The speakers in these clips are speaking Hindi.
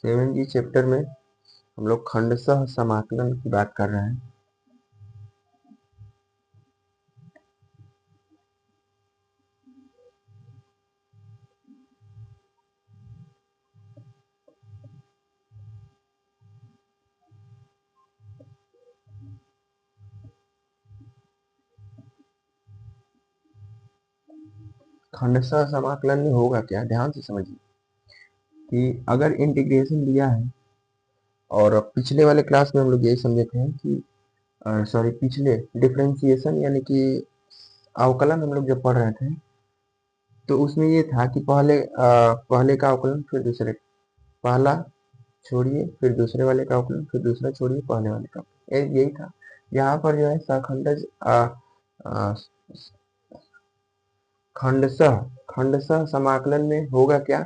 7G चैप्टर में हम लोग खंडशः समाकलन की बात कर रहे हैं। खंडशः समाकलन में होगा क्या, ध्यान से समझिए कि अगर इंटीग्रेशन दिया है, और पिछले वाले क्लास में हम लोग यही समझे थे कि सॉरी पिछले डिफरेंशिएशन यानी कि अवकलन हम लोग जब पढ़ रहे थे तो उसमें ये था कि पहले का अवकलन फिर दूसरे, पहला छोड़िए फिर दूसरे वाले का अवकलन फिर दूसरा छोड़िए पहले वाले का अवकलन, यही था। यहाँ पर जो है सखंडज खंडशः खंडशः समाकलन में होगा क्या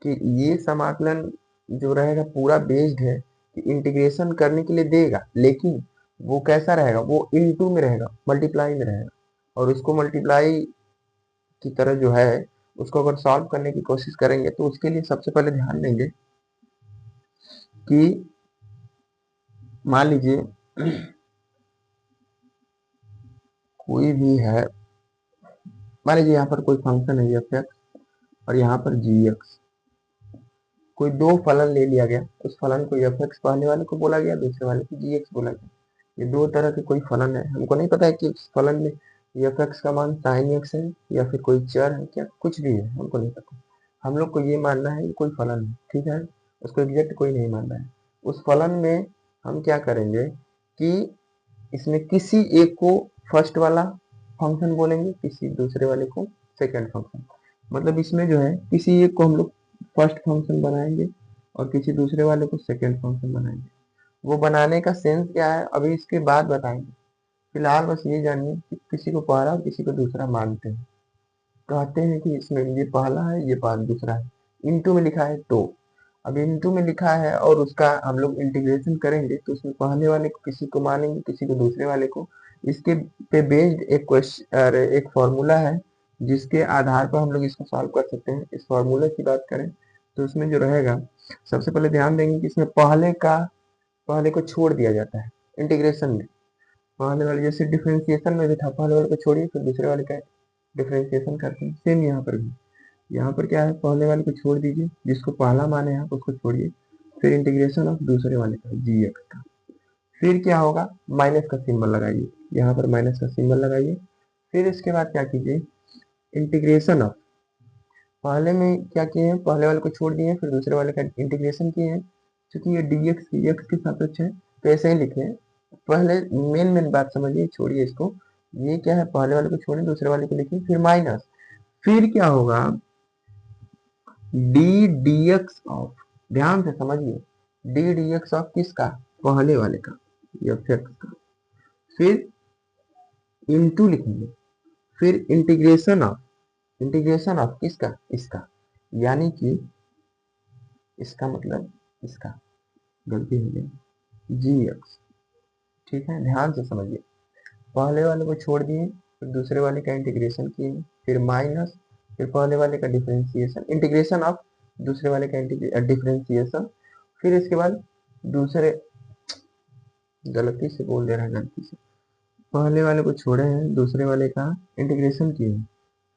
कि ये समाकलन जो रहेगा पूरा बेस्ड है कि इंटीग्रेशन करने के लिए देगा, लेकिन वो कैसा रहेगा, वो इनटू में रहेगा, मल्टीप्लाई में रहेगा। और उसको मल्टीप्लाई की तरह जो है उसको अगर सॉल्व करने की कोशिश करेंगे तो उसके लिए सबसे पहले ध्यान देंगे कि मान लीजिए कोई भी है, मान लीजिए यहाँ पर कोई फंक्शन है एफ एक्स और यहाँ पर जी एक्स, कोई दो फलन ले लिया गया, उस फलन को एफ एक्स पहले वाले को बोला गया, दूसरे वाले को जी एक्स बोला गया। ये दो तरह के कोई फलन है, हमको नहीं पता है कि उस फलन में एफ एक्स का मान साइन एक्स है या फिर कोई चर है, क्या कुछ भी है हमको नहीं पता। हम लोग को ये मानना है कि कोई फलन है, ठीक है, उसको एग्जैक्ट कोई नहीं मान रहा है। उस फलन में हम क्या करेंगे कि इसमें किसी एक को फर्स्ट वाला फंक्शन बोलेंगे, किसी दूसरे वाले को सेकंड फंक्शन। मतलब इसमें जो है किसी एक को हम लोग फर्स्ट फंक्शन बनाएंगे और किसी दूसरे वाले को सेकंड फंक्शन बनाएंगे। वो बनाने का सेंस क्या है अभी इसके बाद बताएंगे, फिलहाल बस ये जानिए कि किसी को पहला और किसी को दूसरा मानते हैं, कहते हैं कि इसमें ये पहला है ये दूसरा है, इनटू में लिखा है तो अब इनटू में लिखा है और उसका हम लोग इंटीग्रेशन करेंगे तो उसमें पहले वाले को किसी को मानेंगे किसी को दूसरे वाले को। इसके पे बेस्ड एक क्वेश्चन एक फॉर्मूला है जिसके आधार पर हम लोग इसको सॉल्व कर सकते हैं। इस फॉर्मूला की बात करें तो उसमें जो रहेगा, सबसे पहले ध्यान देंगे कि इसमें पहले को छोड़ दिया जाता है इंटीग्रेशन में। पहले वाले जैसे डिफरेंशिएशन में भी था, पहले वाले को छोड़िए फिर दूसरे वाले का डिफरेंशिएशन करते हैं, सेम यहाँ पर भी। यहाँ पर क्या है, पहले वाले को छोड़ दीजिए, जिसको पहला माने आप उसको छोड़िए, फिर इंटीग्रेशन ऑफ दूसरे वाले का जी एक्स का, फिर क्या होगा माइनस का सिंबल लगाइए, यहाँ पर माइनस का सिंबल लगाइए। फिर इसके बाद क्या कीजिए, इंटीग्रेशन ऑफ, पहले में क्या किए हैं, पहले वाले को छोड़ दिए फिर दूसरे वाले का इंटीग्रेशन किए हैं। क्योंकि ये dx के सापेक्ष है तो ऐसे ही लिखे हैं। पहले मेन बात समझिए, छोड़िए इसको, ये क्या है पहले वाले को छोड़िए दूसरे वाले को लिखिए फिर माइनस, फिर क्या होगा डी डी एक्स ऑफ, ध्यान से समझिए, डी डी एक्स ऑफ किसका, पहले वाले का एफ एक्स का, फिर इनटू लिखेंगे, फिर इंटीग्रेशन ऑफ किसका, इसका, यानी कि इसका मतलब इसका, गलती हो गई जी एक्स, ठीक है, ध्यान से समझिए। पहले वाले को छोड़ दिए फिर दूसरे वाले का इंटीग्रेशन किए, फिर माइनस, फिर पहले वाले का डिफरेंशिएशन, इंटीग्रेशन ऑफ दूसरे वाले का डिफरेंशिएशन, फिर इसके बाद दूसरे, गलती से बोल दे रहा है, गलती से पहले वाले को छोड़े हैं दूसरे वाले का इंटीग्रेशन किए हैं,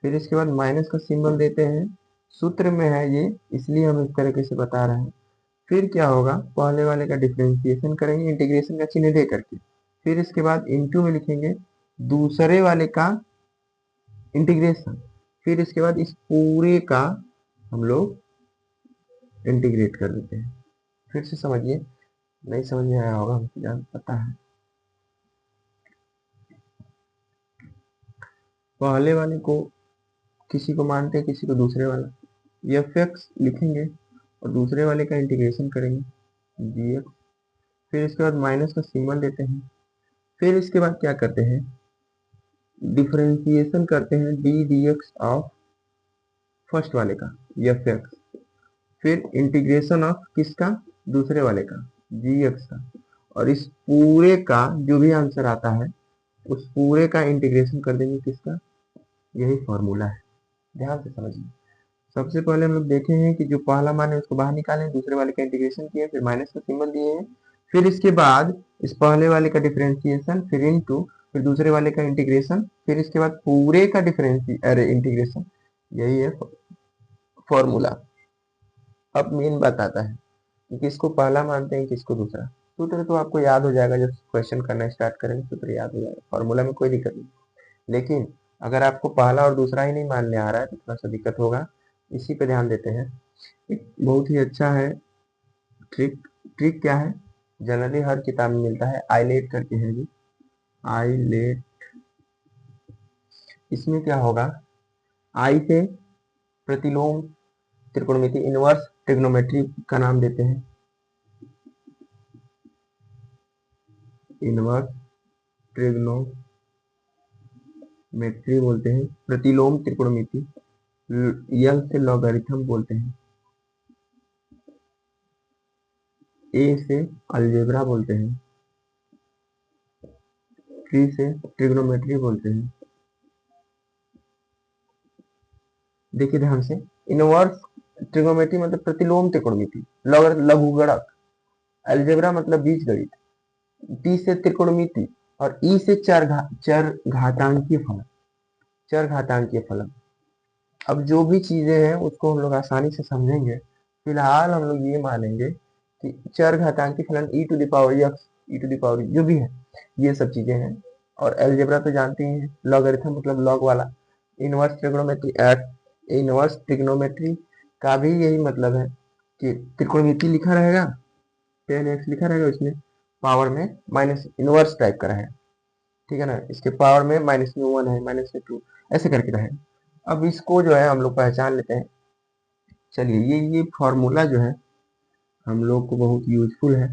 फिर इसके बाद माइनस का सिंबल देते हैं, सूत्र में है ये इसलिए हम इस तरीके से बता रहे हैं। फिर क्या होगा, पहले वाले का डिफरेंशिएशन करेंगे इंटीग्रेशन का चिन्ह दे करके, फिर इसके बाद इनटू में लिखेंगे दूसरे वाले का इंटीग्रेशन, फिर इसके बाद इस पूरे का हम लोग इंटीग्रेट कर देते हैं। फिर से समझिए, नहीं समझ में आया होगा हमको जान पता है। पहले वाले को किसी को मानते हैं किसी को दूसरे वाला, एफ एक्स लिखेंगे और दूसरे वाले का इंटीग्रेशन करेंगे जी एक्स, फिर इसके बाद माइनस का सिंबल देते हैं, फिर इसके बाद क्या करते हैं डिफरेंशिएशन करते हैं D D x of first वाले का एफ एक्स, फिर इंटीग्रेशन ऑफ किसका, दूसरे वाले का जी एक्स का, और इस पूरे का जो भी आंसर आता है उस पूरे का इंटीग्रेशन कर देंगे किसका, यही फॉर्मूला है, ध्यान से समझिए। सबसे पहले हम लोग देखे हैं कि जो पहला मान है उसको बाहर निकालें, दूसरे वाले का इंटीग्रेशन किए, फिर माइनस का सिंबल दिए हैं, फिर इसके बाद इस पहले वाले का डिफरेंशिएशन, फिर इनटू, फिर दूसरे वाले का इंटीग्रेशन, फिर इसके बाद पूरे का इंटीग्रेशन। यही है फॉर्मूला। अब मेन बात आता है कि किसको पहला मानते हैं, किसको दूसरा। सूत्र तो आपको याद हो जाएगा, जब क्वेश्चन करना स्टार्ट करेंगे सूत्र याद हो जाएगा, फॉर्मूला में कोई दिक्कत नहीं। लेकिन अगर आपको पहला और दूसरा ही नहीं मानने आ रहा है तो थोड़ा सा दिक्कत होगा, इसी पे ध्यान देते हैं। एक बहुत ही अच्छा है ट्रिक। ट्रिक क्या है, जनरली हर किताब में मिलता है, आइलेट करके है जी, आइलेट। इसमें क्या होगा, आई से प्रतिलोम त्रिकोणमिति इनवर्स ट्रिग्नोमेट्री का नाम देते हैं, इनवर्स ट्रिग्नोमेट्री बोलते हैं, प्रतिलोम त्रिकोणमिति यल से लॉगरिथम बोलते हैं, ए से अलजेब्रा बोलते हैं, ट्री से ट्रिग्नोमेट्री बोलते हैं। देखिए ध्यान से, इनवर्स ट्रिग्नोमेट्री मतलब प्रतिलोम त्रिकोणमिति, लघुगणक, अलजेब्रा मतलब बीजगणित, टी से त्रिकोणमिति, और ई से चर घातांकीय फलन, चर घातांकीय फलन। अब जो भी चीजें हैं उसको हम लोग आसानी से समझेंगे। फिलहाल हम लोग ये मानेंगे कि चर घातांकीय फलन e to the power x, e to the power जो भी है, ये सब चीजें हैं। और अलजेब्रा तो जानते ही हैं, लॉगरिथम मतलब लॉग वाला। इनवर्स ट्रिग्नोमेट्री का भी यही मतलब है कि त्रिकोणमिति लिखा रहेगा, 10x लिखा रहेगा, उसमें पावर में माइनस इनवर्स टाइप का रहेगा, ठीक है ना, इसके पावर में माइनस में 1 है, माइनस में 2, ऐसे करके रहेगा। अब इसको जो है हम लोग पहचान लेते हैं। चलिए ये फॉर्मूला जो है हम लोग को बहुत यूजफुल है।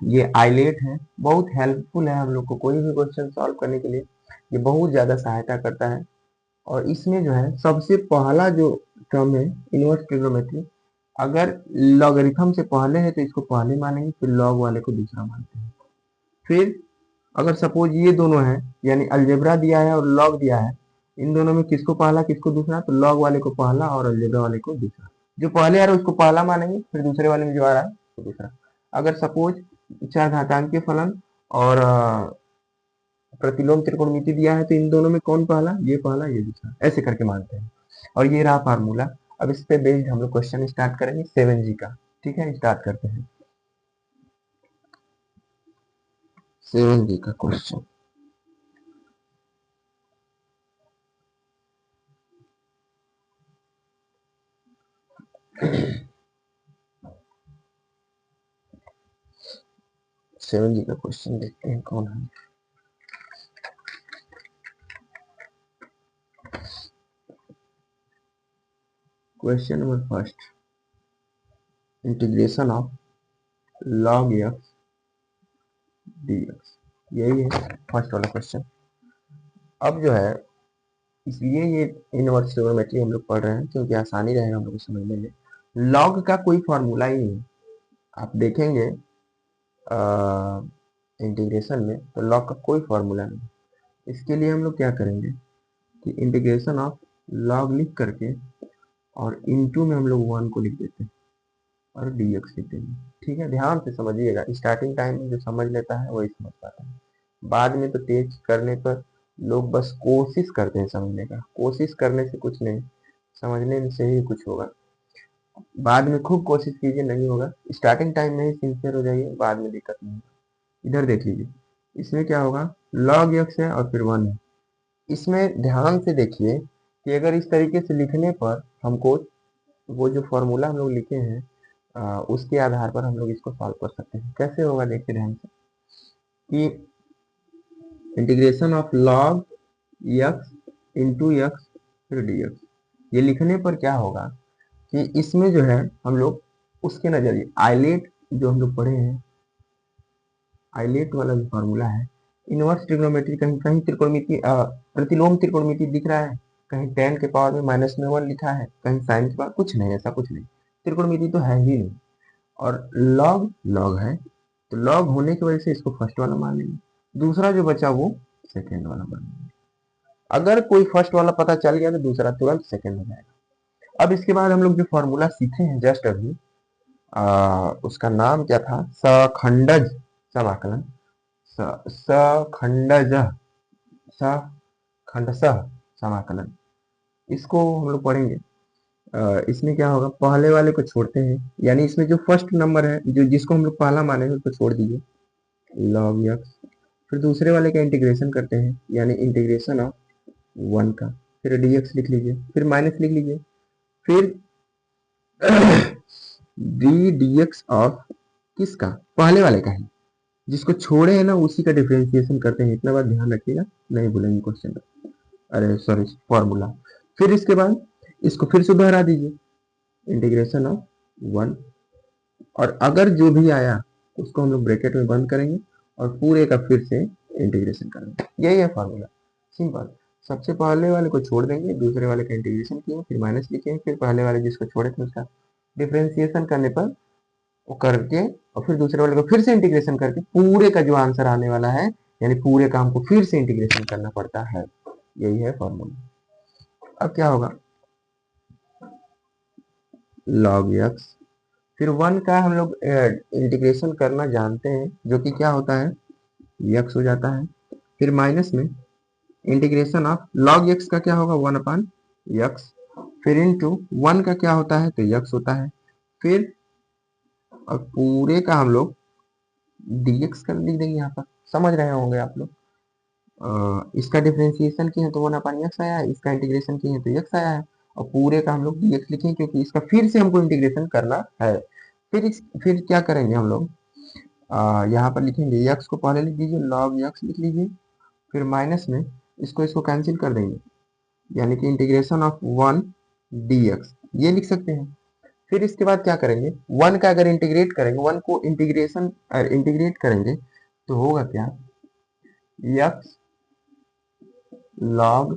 ये आइलेट है, बहुत हेल्पफुल है हम लोग को कोई भी क्वेश्चन सॉल्व करने के लिए, ये बहुत ज़्यादा सहायता करता है। और इसमें जो है सबसे पहला जो टर्म है इनवर्स ट्रिग्नोमेट्री, अगर लॉगरिथम से पहले है तो इसको पहले मानेंगे, फिर लॉग वाले को दूसरा मानते हैं। फिर अगर सपोज ये दोनों है, यानी अलजेब्रा दिया है और लॉग दिया है, इन दोनों में किसको पहला किसको दूसरा, तो लॉग वाले को पहला और अलजेब्रा वाले को दूसरा। जो पहले आ रहा है उसको पहला मानेंगे, फिर दूसरे वाले में जो आ रहा है तो दूसरा। अगर सपोज चार घातांकीय फलन और प्रतिलोम त्रिकोणमिति दिया है तो इन दोनों में कौन पहला, ये पहला ये दूसरा, ऐसे करके मानते हैं। और ये रहा फार्मूला। अब इस पे बेस्ड हम लोग क्वेश्चन स्टार्ट करेंगे 7G का। ठीक है, स्टार्ट करते हैं 7G का क्वेश्चन। सेवन जी का क्वेश्चन देखते हैं कौन है। Question number first, integration of log x dx, यही है फर्स्ट वाला क्वेश्चन। अब जो है, इसलिए ये इनवर्स ट्रिग्नोमेट्री हम लोग पढ़ रहे हैं क्योंकि आसानी रहेगा हम लोग को समझने में। log का कोई फॉर्मूला ही नहीं है, आप देखेंगे इंटीग्रेशन में तो log का कोई फॉर्मूला नहीं। इसके लिए हम लोग क्या करेंगे कि इंटीग्रेशन ऑफ log लिख करके और इनटू में हम लोग 1 को लिख देते हैं और dx लिख देंगे। ठीक है, ध्यान से समझिएगा, स्टार्टिंग टाइम में जो समझ लेता है वही समझ पाता है, बाद में तो तेज करने पर लोग बस कोशिश करते हैं समझने का, कोशिश करने से कुछ नहीं, समझने से ही कुछ होगा। बाद में खूब कोशिश कीजिए, नहीं होगा, स्टार्टिंग टाइम में ही सिंसियर हो जाइए, बाद में दिक्कत नहीं होगा। इधर देख लीजिए, इसमें क्या होगा, log x है और फिर 1 है। इसमें ध्यान से देखिए कि अगर इस तरीके से लिखने पर हमको वो जो फॉर्मूला हम लोग लिखे हैं उसके आधार पर हम लोग इसको सॉल्व कर सकते हैं। कैसे होगा देखिए ध्यान से, कि integration of log x into x फिर dx, ये लिखने पर क्या होगा कि इसमें जो है हम लोग उसके नजरिए आइलेट जो हम लोग पढ़े हैं, आइलेट वाला जो फॉर्मूला है, इनवर्स ट्रिग्नोमेट्री, कहीं कहीं त्रिकोणमिति प्रतिलोम त्रिकोणमिति दिख रहा है, कहीं tan के पावर में माइनस में 1 लिखा है, कहीं साइन के पावर, कुछ नहीं, ऐसा कुछ नहीं, त्रिकोणमिति तो है ही नहीं। और log log है तो log होने की वजह से इसको फर्स्ट वाला मान लेंगे, दूसरा जो बचा वो सेकेंड वाला मान लेंगे। अगर कोई फर्स्ट वाला पता चल गया तो दूसरा तुरंत सेकंड हो जाएगा। अब इसके बाद हम लोग जो फॉर्मूला सीखे हैं जस्ट अभी, उसका नाम क्या था, सखंडज समाकलन, सखंडज सखंडसह समाकलन, इसको हम लोग पढ़ेंगे। इसमें क्या होगा, पहले वाले को छोड़ते हैं, यानी इसमें जो फर्स्ट नंबर है, जो जिसको हम लोग पहला मानेंगे उसको छोड़ दीजिए, log x। फिर दूसरे वाले का इंटीग्रेशन करते हैं, यानी इंटीग्रेशन ऑफ 1 का, फिर dx लिख लीजिए, फिर माइनस लिख लीजिए, फिर dx ऑफ किसका, पहले वाले का है, जिसको छोड़े हैं ना उसी का डिफरेंशिएशन करते हैं। इतना बात ध्यान रखिएगा, नहीं भूलेंगे क्वेश्चन में, अरे सॉरी फॉर्मूला। फिर इसके बाद इसको फिर से दोहरा दीजिए, इंटीग्रेशन ऑफ 1, और अगर जो भी आया उसको हम लोग ब्रैकेट में बंद करेंगे और पूरे का फिर से इंटीग्रेशन करेंगे। यही है फॉर्मूला, सिंपल। सबसे पहले वाले को छोड़ देंगे, दूसरे वाले का इंटीग्रेशन किए, फिर माइनस लिखे, फिर पहले वाले जिसको छोड़े थे उसका डिफरेंशिएशन करने पर वो करके, और फिर दूसरे वाले को फिर से इंटीग्रेशन करके पूरे का जो आंसर आने वाला है, यानी पूरे का हमको फिर से इंटीग्रेशन करना पड़ता है। यही है फॉर्मूला। अब क्या होगा, log x, फिर 1 का हम लोग इंटीग्रेशन करना जानते हैं, जो कि क्या होता है, x हो जाता है, फिर माइनस में इंटीग्रेशन ऑफ log x का क्या होगा, 1/x, फिर इंटू 1 का क्या होता है, तो x होता है, फिर और पूरे का हम लोग dx कर लिख देंगे। यहाँ पर समझ रहे होंगे आप लोग, इसका डिफरेंशिएशन किए तो 1/x आया है, इसका इंटीग्रेशन किए तो x आया है, और पूरे का हम लोग dx लिखेंगे क्योंकि इसका फिर से हमको इंटीग्रेशन करना है। फिर क्या करेंगे हम लोग, यहाँ पर लिखेंगे x को पहले लिख दीजिए, log x लिख लीजिए, फिर माइनस में इसको कैंसिल कर देंगे, यानी कि इंटीग्रेशन ऑफ 1 dx ये लिख सकते हैं। फिर इसके बाद क्या करेंगे, 1 का अगर इंटीग्रेट करेंगे, 1 को इंटीग्रेट करेंगे तो होगा क्या, x log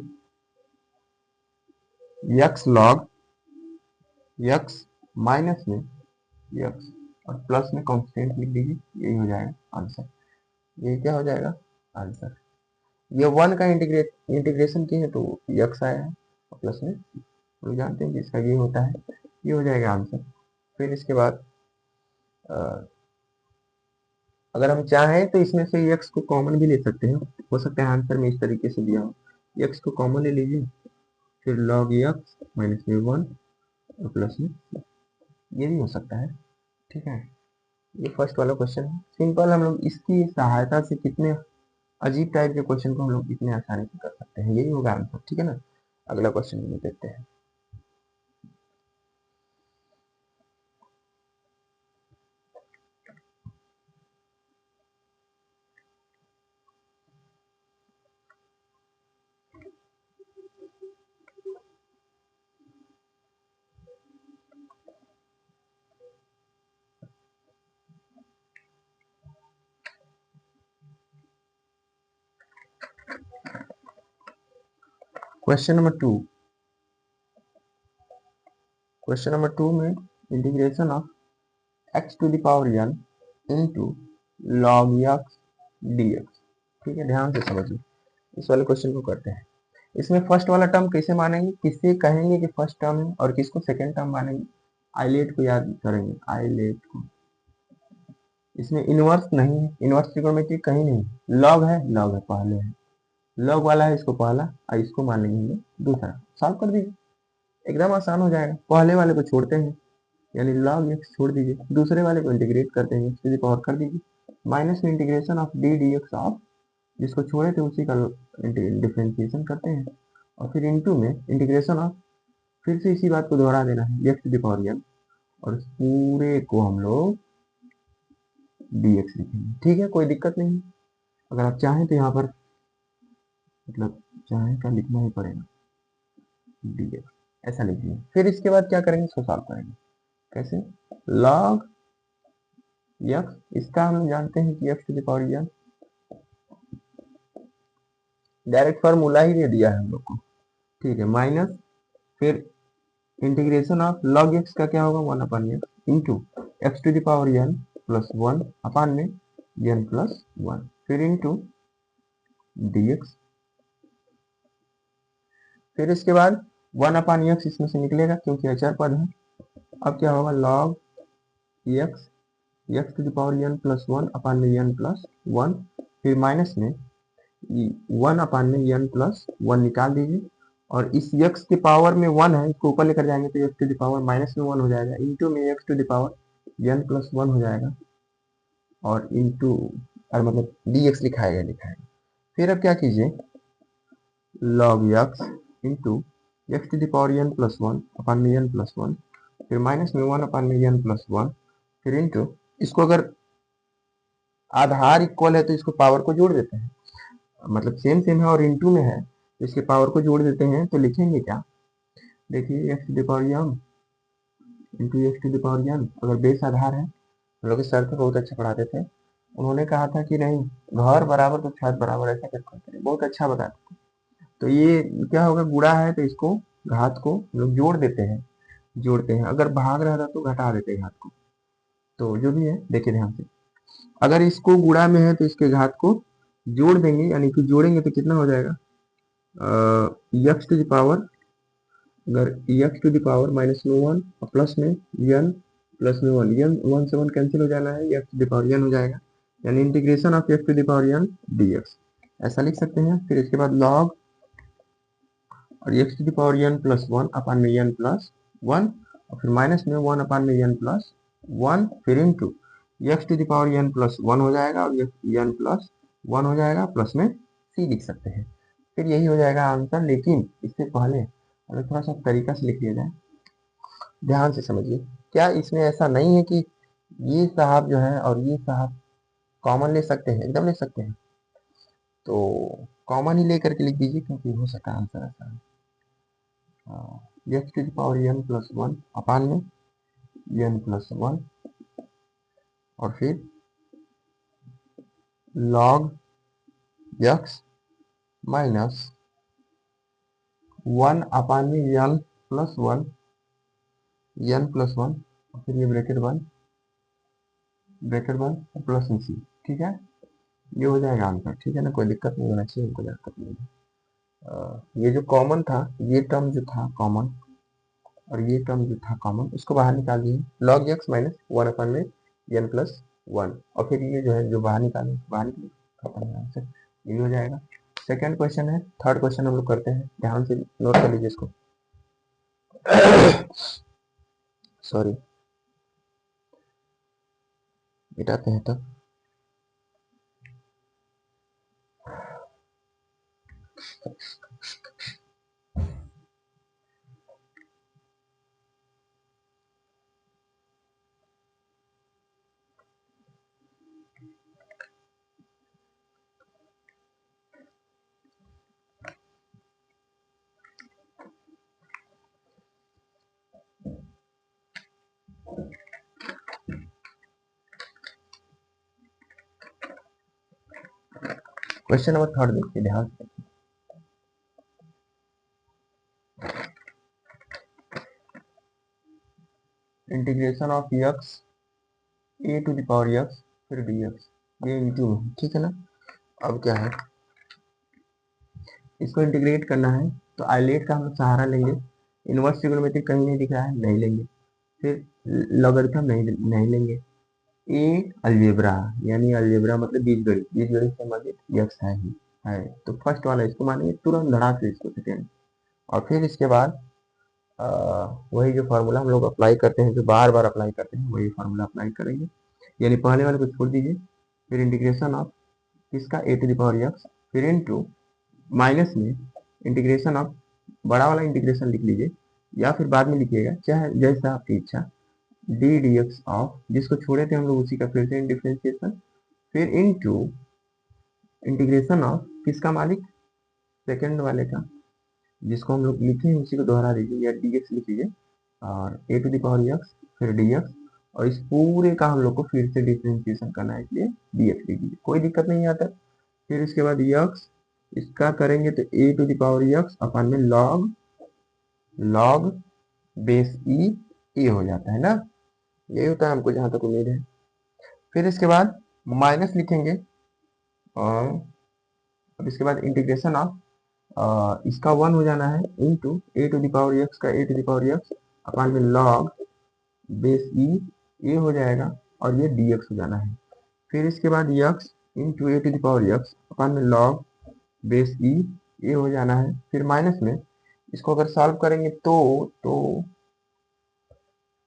x माइनस में x और प्लस में कांस्टेंट लिख दीजिए, यही हो जाएगा आंसर। ये क्या हो जाएगा आंसर, ये 1 का इंटीग्रेशन किए तो x आया है और प्लस में हम जानते हैं कि इसका ये होता है, ये हो जाएगा आंसर। फिर इसके बाद अगर हम चाहें तो इसमें से x को कॉमन भी ले सकते हैं, हो सकता है आंसर में इस तरीके से दिया हो, x को कॉमन ले लीजिए, फिर log x माइनस में 1 और प्लस में, ये भी हो सकता है। ठीक है, ये फर्स्ट वाला क्वेश्चन है सिंपल। हम लोग इसकी सहायता से कितने अजीब टाइप के क्वेश्चन को हम लोग इतने आसानी से कर सकते हैं, यही होगा आंसर। ठीक है ना, अगला क्वेश्चन में देखते हैं। क्वेश्चन नंबर 2, क्वेश्चन नंबर 2 में integration of x to the power n into log x dx। ठीक है, ध्यान से समझिए, इस वाले क्वेश्चन को करते हैं। इसमें फर्स्ट वाला टर्म कैसे मानेंगे, किससे कहेंगे कि फर्स्ट टर्म है और किसको सेकंड टर्म मानेंगे, आइलेट को याद करेंगे, आइलेट को। इसमें इनवर्स नहीं है, इनवर्स ट्रिग्नोमेट्री कहीं नहीं, लॉग है, लॉग है पहले है, लॉग वाला है, इसको पहला और इसको मान लेंगे हम लोग दूसरा, सॉल्व कर दीजिए, एकदम आसान हो जाएगा। पहले वाले को छोड़ते हैं, यानी log x छोड़ दीजिए, दूसरे वाले को इंटीग्रेट करते हैं, x टू द पावर कर दीजिए, माइनस में integration of d dx of, जिसको छोड़े थे उसी का डिफरेंशिएशन करते हैं, और फिर इनटू में इंटीग्रेशन ऑफ, फिर से इसी बात को दोहरा देना है, x to the power n, और इस पूरे को हम लोग dx लिखेंगे। ठीक है, कोई दिक्कत नहीं। अगर आप चाहें तो यहाँ पर मतलब चाहें का लिखना ही पड़ेगा, dx ऐसा लिखिए। फिर इसके बाद क्या करेंगे, इसको सॉल्व करेंगे। कैसे, log x, इसका हम जानते हैं कि x to the power n, direct formula ही दे दिया है हम लोग को। ठीक है, माइनस फिर इंटीग्रेशन ऑफ log x का क्या होगा, 1/x into x to the power n plus 1 upon में n प्लस 1, फिर इंटू dx फिर इसके बाद 1/x इसमें से निकलेगा क्योंकि अचर पद है। अब क्या होगा, log X X to the power n plus 1/n+1, फिर माइनस में 1/n+1 निकाल दीजिए, और इस x के पावर में 1 है, इसको ऊपर लेकर जाएंगे तो x टू द पावर -1 हो जाएगा, इंटू में x to the power n+1 हो जाएगा, और इंटू और मतलब dx लिखाएगा। फिर अब क्या कीजिए, log x into x to the power n+1/n+1, फिर माइनस में 1/n+1, फिर इंटू, इसको अगर आधार इक्वल है तो इसको पावर को जोड़ देते हैं, मतलब सेम सेम है और इंटू में है तो इसके पावर को जोड़ देते हैं, तो लिखेंगे क्या, देखिए x to the power n into x to the power n, अगर बेस आधार है, हम लोग सर पे बहुत अच्छा पढ़ाते थे, उन्होंने कहा था कि नहीं घर बराबर तो छत बराबर, ऐसा करते थे, बहुत अच्छा बताते थे। तो ये क्या होगा, गुणा है तो इसको घात को हम लोग जोड़ते हैं, अगर भाग रहा था तो घटा देते हैं घात को। तो जो भी है देखिए ध्यान से, अगर इसको गुणा में है तो इसके घात को जोड़ देंगे, यानी कि जोड़ेंगे तो कितना हो जाएगा, एक्स टू द पावर, अगर एक्स टू द पावर -1 और प्लस में n प्लस में 1, n 1 से 1 कैंसिल हो जाना है, X to the power n हो जाएगा, यानी integration of X to the power n dx, ऐसा लिख सकते हैं। फिर इसके बाद लॉग और x to the power n+1/n+1, और फिर माइनस में 1/n+1, फिर into X to the power n+1 हो जाएगा, और n+1 हो जाएगा, प्लस में c लिख सकते हैं। फिर यही हो जाएगा आंसर, लेकिन इससे पहले अगर थोड़ा सा तरीका से लिख लिया जाए, ध्यान से समझिए, क्या इसमें ऐसा नहीं है कि ये साहब जो है और ये साहब कॉमन ले सकते हैं, एकदम ले सकते हैं, तो कॉमन ही लेकर के लिख दीजिए, क्योंकि हो सकता है आंसर ऐसा है, X to the power n+1 upon में n+1, और फिर log x माइनस 1 अपान में n+1 और फिर ये ब्रैकेट वन प्लस में सी, ठीक है, ये हो जाएगा आंसर, ठीक है ना, कोई दिक्कत नहीं होना चाहिए, हमको दिक्कत नहीं है। ये जो कॉमन था, ये टर्म जो था कॉमन, और ये टर्म जो था कॉमन, उसको बाहर निकाल दिए, log x माइनस 1 अपन में n+1, और फिर ये जो है जो बाहर निकाले बाहर निकले आंसर ये हो जाएगा। सेकंड क्वेश्चन है, थर्ड क्वेश्चन हम लोग करते हैं, ध्यान से नोट कर लीजिए इसको। सॉरी, मिटाते हैं तब। क्वेश्चन नंबर थर्ड देखिए ध्यान से, integration of x a to the power x फिर dx, ये इंटू में, ठीक है ना। अब क्या है, इसको इंटीग्रेट करना है, तो आइलेट का हम लोग सहारा लेंगे, इनवर्स ट्रिग्नोमेट्री कहीं नहीं दिख रहा है, नहीं लेंगे, फिर लॉगरिथम नहीं लेंगे, ए अलजेब्रा, यानी अलजेब्रा मतलब बीजगणित, बीजगणित से संबंधित यक्स है ही है, तो फर्स्ट वाला इसको मानेंगे, तुरंत धड़ाक से इसको सेकेंड, और फिर इसके बाद वही जो फार्मूला हम लोग अप्लाई करते हैं, जो बार बार अप्लाई करते हैं, वही फार्मूला अप्लाई करेंगे, यानी पहले वाले को छोड़ दीजिए, फिर इंटीग्रेशन ऑफ किसका ए टू द पावर एक्स, फिर इनटू माइनस में इंटीग्रेशन ऑफ, बड़ा वाला इंटीग्रेशन लिख लीजिए, या फिर बाद में लिखिएगा, चाहे जैसा आपकी इच्छा, डी डी एक्स ऑफ, जिसको छोड़े थे हम लोग उसी का फिर से डिफरेंशिएशन, फिर इनटू इंटीग्रेशन ऑफ किसका मालिक, सेकंड वाले का, जिसको हम लोग लिखे हैं उसी को दोहरा दीजिए, या डी एक्स लिख लीजिए, और ए टू द पावर एक्स फिर डी एक्स, और इस पूरे का हम लोग को फिर से डिफरेंशिएशन करना है, इसलिए डी एक्स लिख लीजिए, कोई दिक्कत नहीं आता। फिर इसके बाद एक्स, इसका करेंगे तो ए to the power x upon में लॉग बेस ई ए हो जाता है ना, यही होता है हमको जहां तक उम्मीद है। फिर इसके बाद माइनस लिखेंगे, और अब इसके बाद इंटीग्रेशन ऑफ इसका 1 हो जाना है into A to the power X का A to the power x upon में लॉग बेस ई ए हो जाएगा और ये डी एक्स हो जाना है। फिर इसके बाद x into A to the power x upon में लॉग बेस ई ए हो जाना है। फिर माइनस में इसको अगर सॉल्व करेंगे तो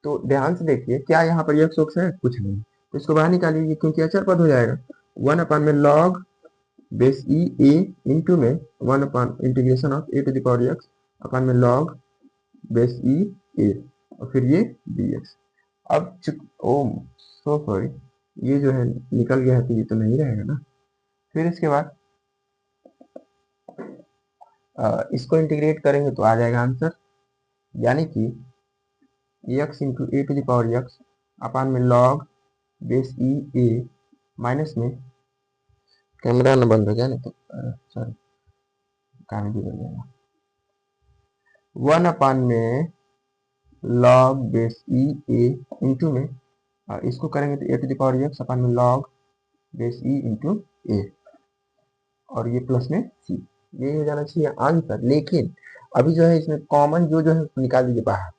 ध्यान से देखिए क्या यहाँ पर एक्स वक्स है, कुछ नहीं, तो इसको बाहर निकालिए क्योंकि अचर पद हो जाएगा। 1 अपान में log base e a into में 1 upon integration of a to the power x upon में लॉग बेस ई ए और फिर ये डी एक्स। अब ओ सो सॉरी, ये जो है निकल गया है तो ये तो नहीं रहेगा ना। फिर इसके बाद इसको इंटीग्रेट करेंगे तो आ जाएगा आंसर, यानी कि x into A to the power x upon में log base e a minus में कैमरा न बंद हो गया नहीं तो सॉरी काम भी बन जाएगा 1 अपान में log base e a into में इसको करेंगे तो ए to the power x upon में लॉग बेस ई इंटू ए और ये प्लस में सी, ये हो जाना चाहिए आंसर। लेकिन अभी जो है इसमें कॉमन जो है उसको निकाल दीजिए बाहर,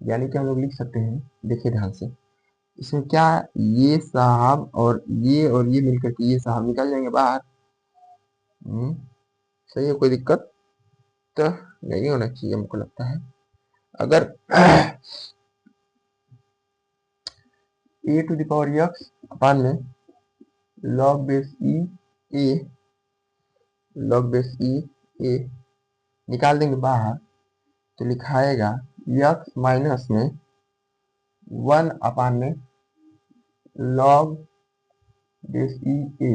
यानी कि हम लोग लिख सकते हैं, देखिए ध्यान से, इसमें क्या ये साहब और ये मिलकर के ये साहब निकल जाएंगे बाहर। सही है, कोई दिक्कत तो नहीं होना चाहिए हमको लगता है। अगर ए to the power x upon में लॉग बेस ई ए निकाल देंगे बाहर तो लिखाएगा एक्स माइनस में 1 अपान में लॉग बेस ई ए,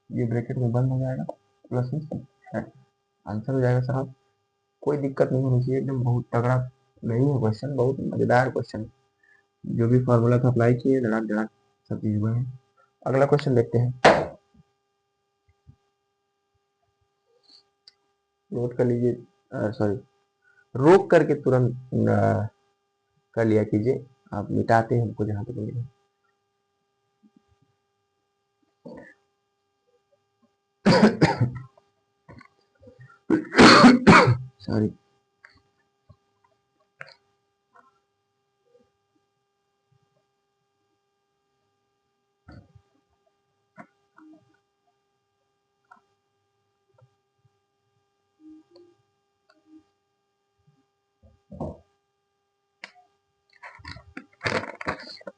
ये ब्रैकेट में बंद हो जाएगा प्लस में सी है, आंसर हो जाएगा साहब। कोई दिक्कत नहीं होनी चाहिए, एकदम बहुत तगड़ा नहीं है क्वेश्चन, बहुत मजेदार क्वेश्चन, जो भी फॉर्मूला था अप्लाई किए धड़ाक धड़ाक सब चीज हुए हैं। अगला क्वेश्चन देखते हैं, नोट कर लीजिए, सॉरी रोक करके तुरंत कर लिया कीजिए, आप मिटाते हैं हमको जहां तक मिले। सॉरी,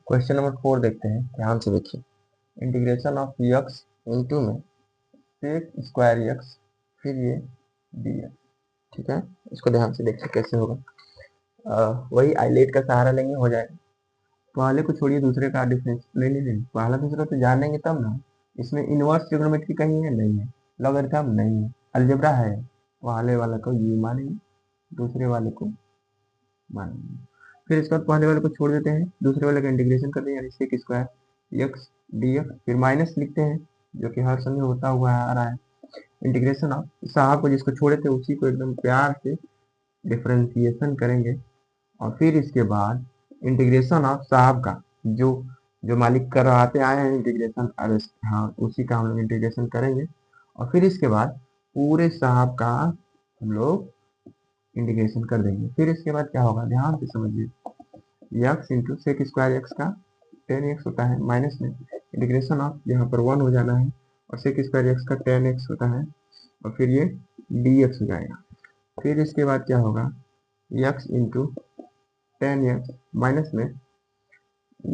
क्वेश्चन नंबर 4 देखते हैं, ध्यान से देखिए। इंटीग्रेशन ऑफ एक्स इंटू में सेक स्क्वायर एक्स फिर ये डी एक्स, ठीक है, इसको ध्यान से देखिए कैसे होगा। वही आइलेट का सहारा लेंगे हो जाएगा। पहले को छोड़िए, दूसरे का डिफरेंस नहीं, पहला दूसरा तो जानेंगे तब ना। इसमें इनवर्स ट्रिग्नोमेट्री कहीं है नहीं है, लॉगरिथम नहीं है, अलजेब्रा है, पहले वाले को ये मानेंगे, दूसरे वाले को मानेंगे। फिर इसके बाद पहले वाले को छोड़ देते हैं, दूसरे वाले का इंटीग्रेशन करते हैं, यानी sec square X D X, फिर माइनस लिखते हैं जो कि हर समय होता हुआ आ रहा है। इंटीग्रेशन ऑफ साहब को जिसको छोड़े थे उसी को एकदम प्यार से डिफरेंशिएशन करेंगे और फिर इसके बाद इंटीग्रेशन ऑफ साहब का जो जो मालिक करवाते आए हैं इंटीग्रेशन, अरे हाँ उसी का हम लोग इंटीग्रेशन करेंगे और फिर इसके बाद पूरे साहब का हम लोग इंटीग्रेशन कर देंगे। फिर इसके बाद क्या होगा ध्यान से समझिए, X into sec square X का 10x होता है माइनस में इंटीग्रेशन ऑफ यहाँ पर 1 हो जाना है और सेक स्क्वायर एक्स का 10x होता है और फिर ये dx हो जाएगा। फिर इसके बाद क्या होगा, x इंटू 10x माइनस में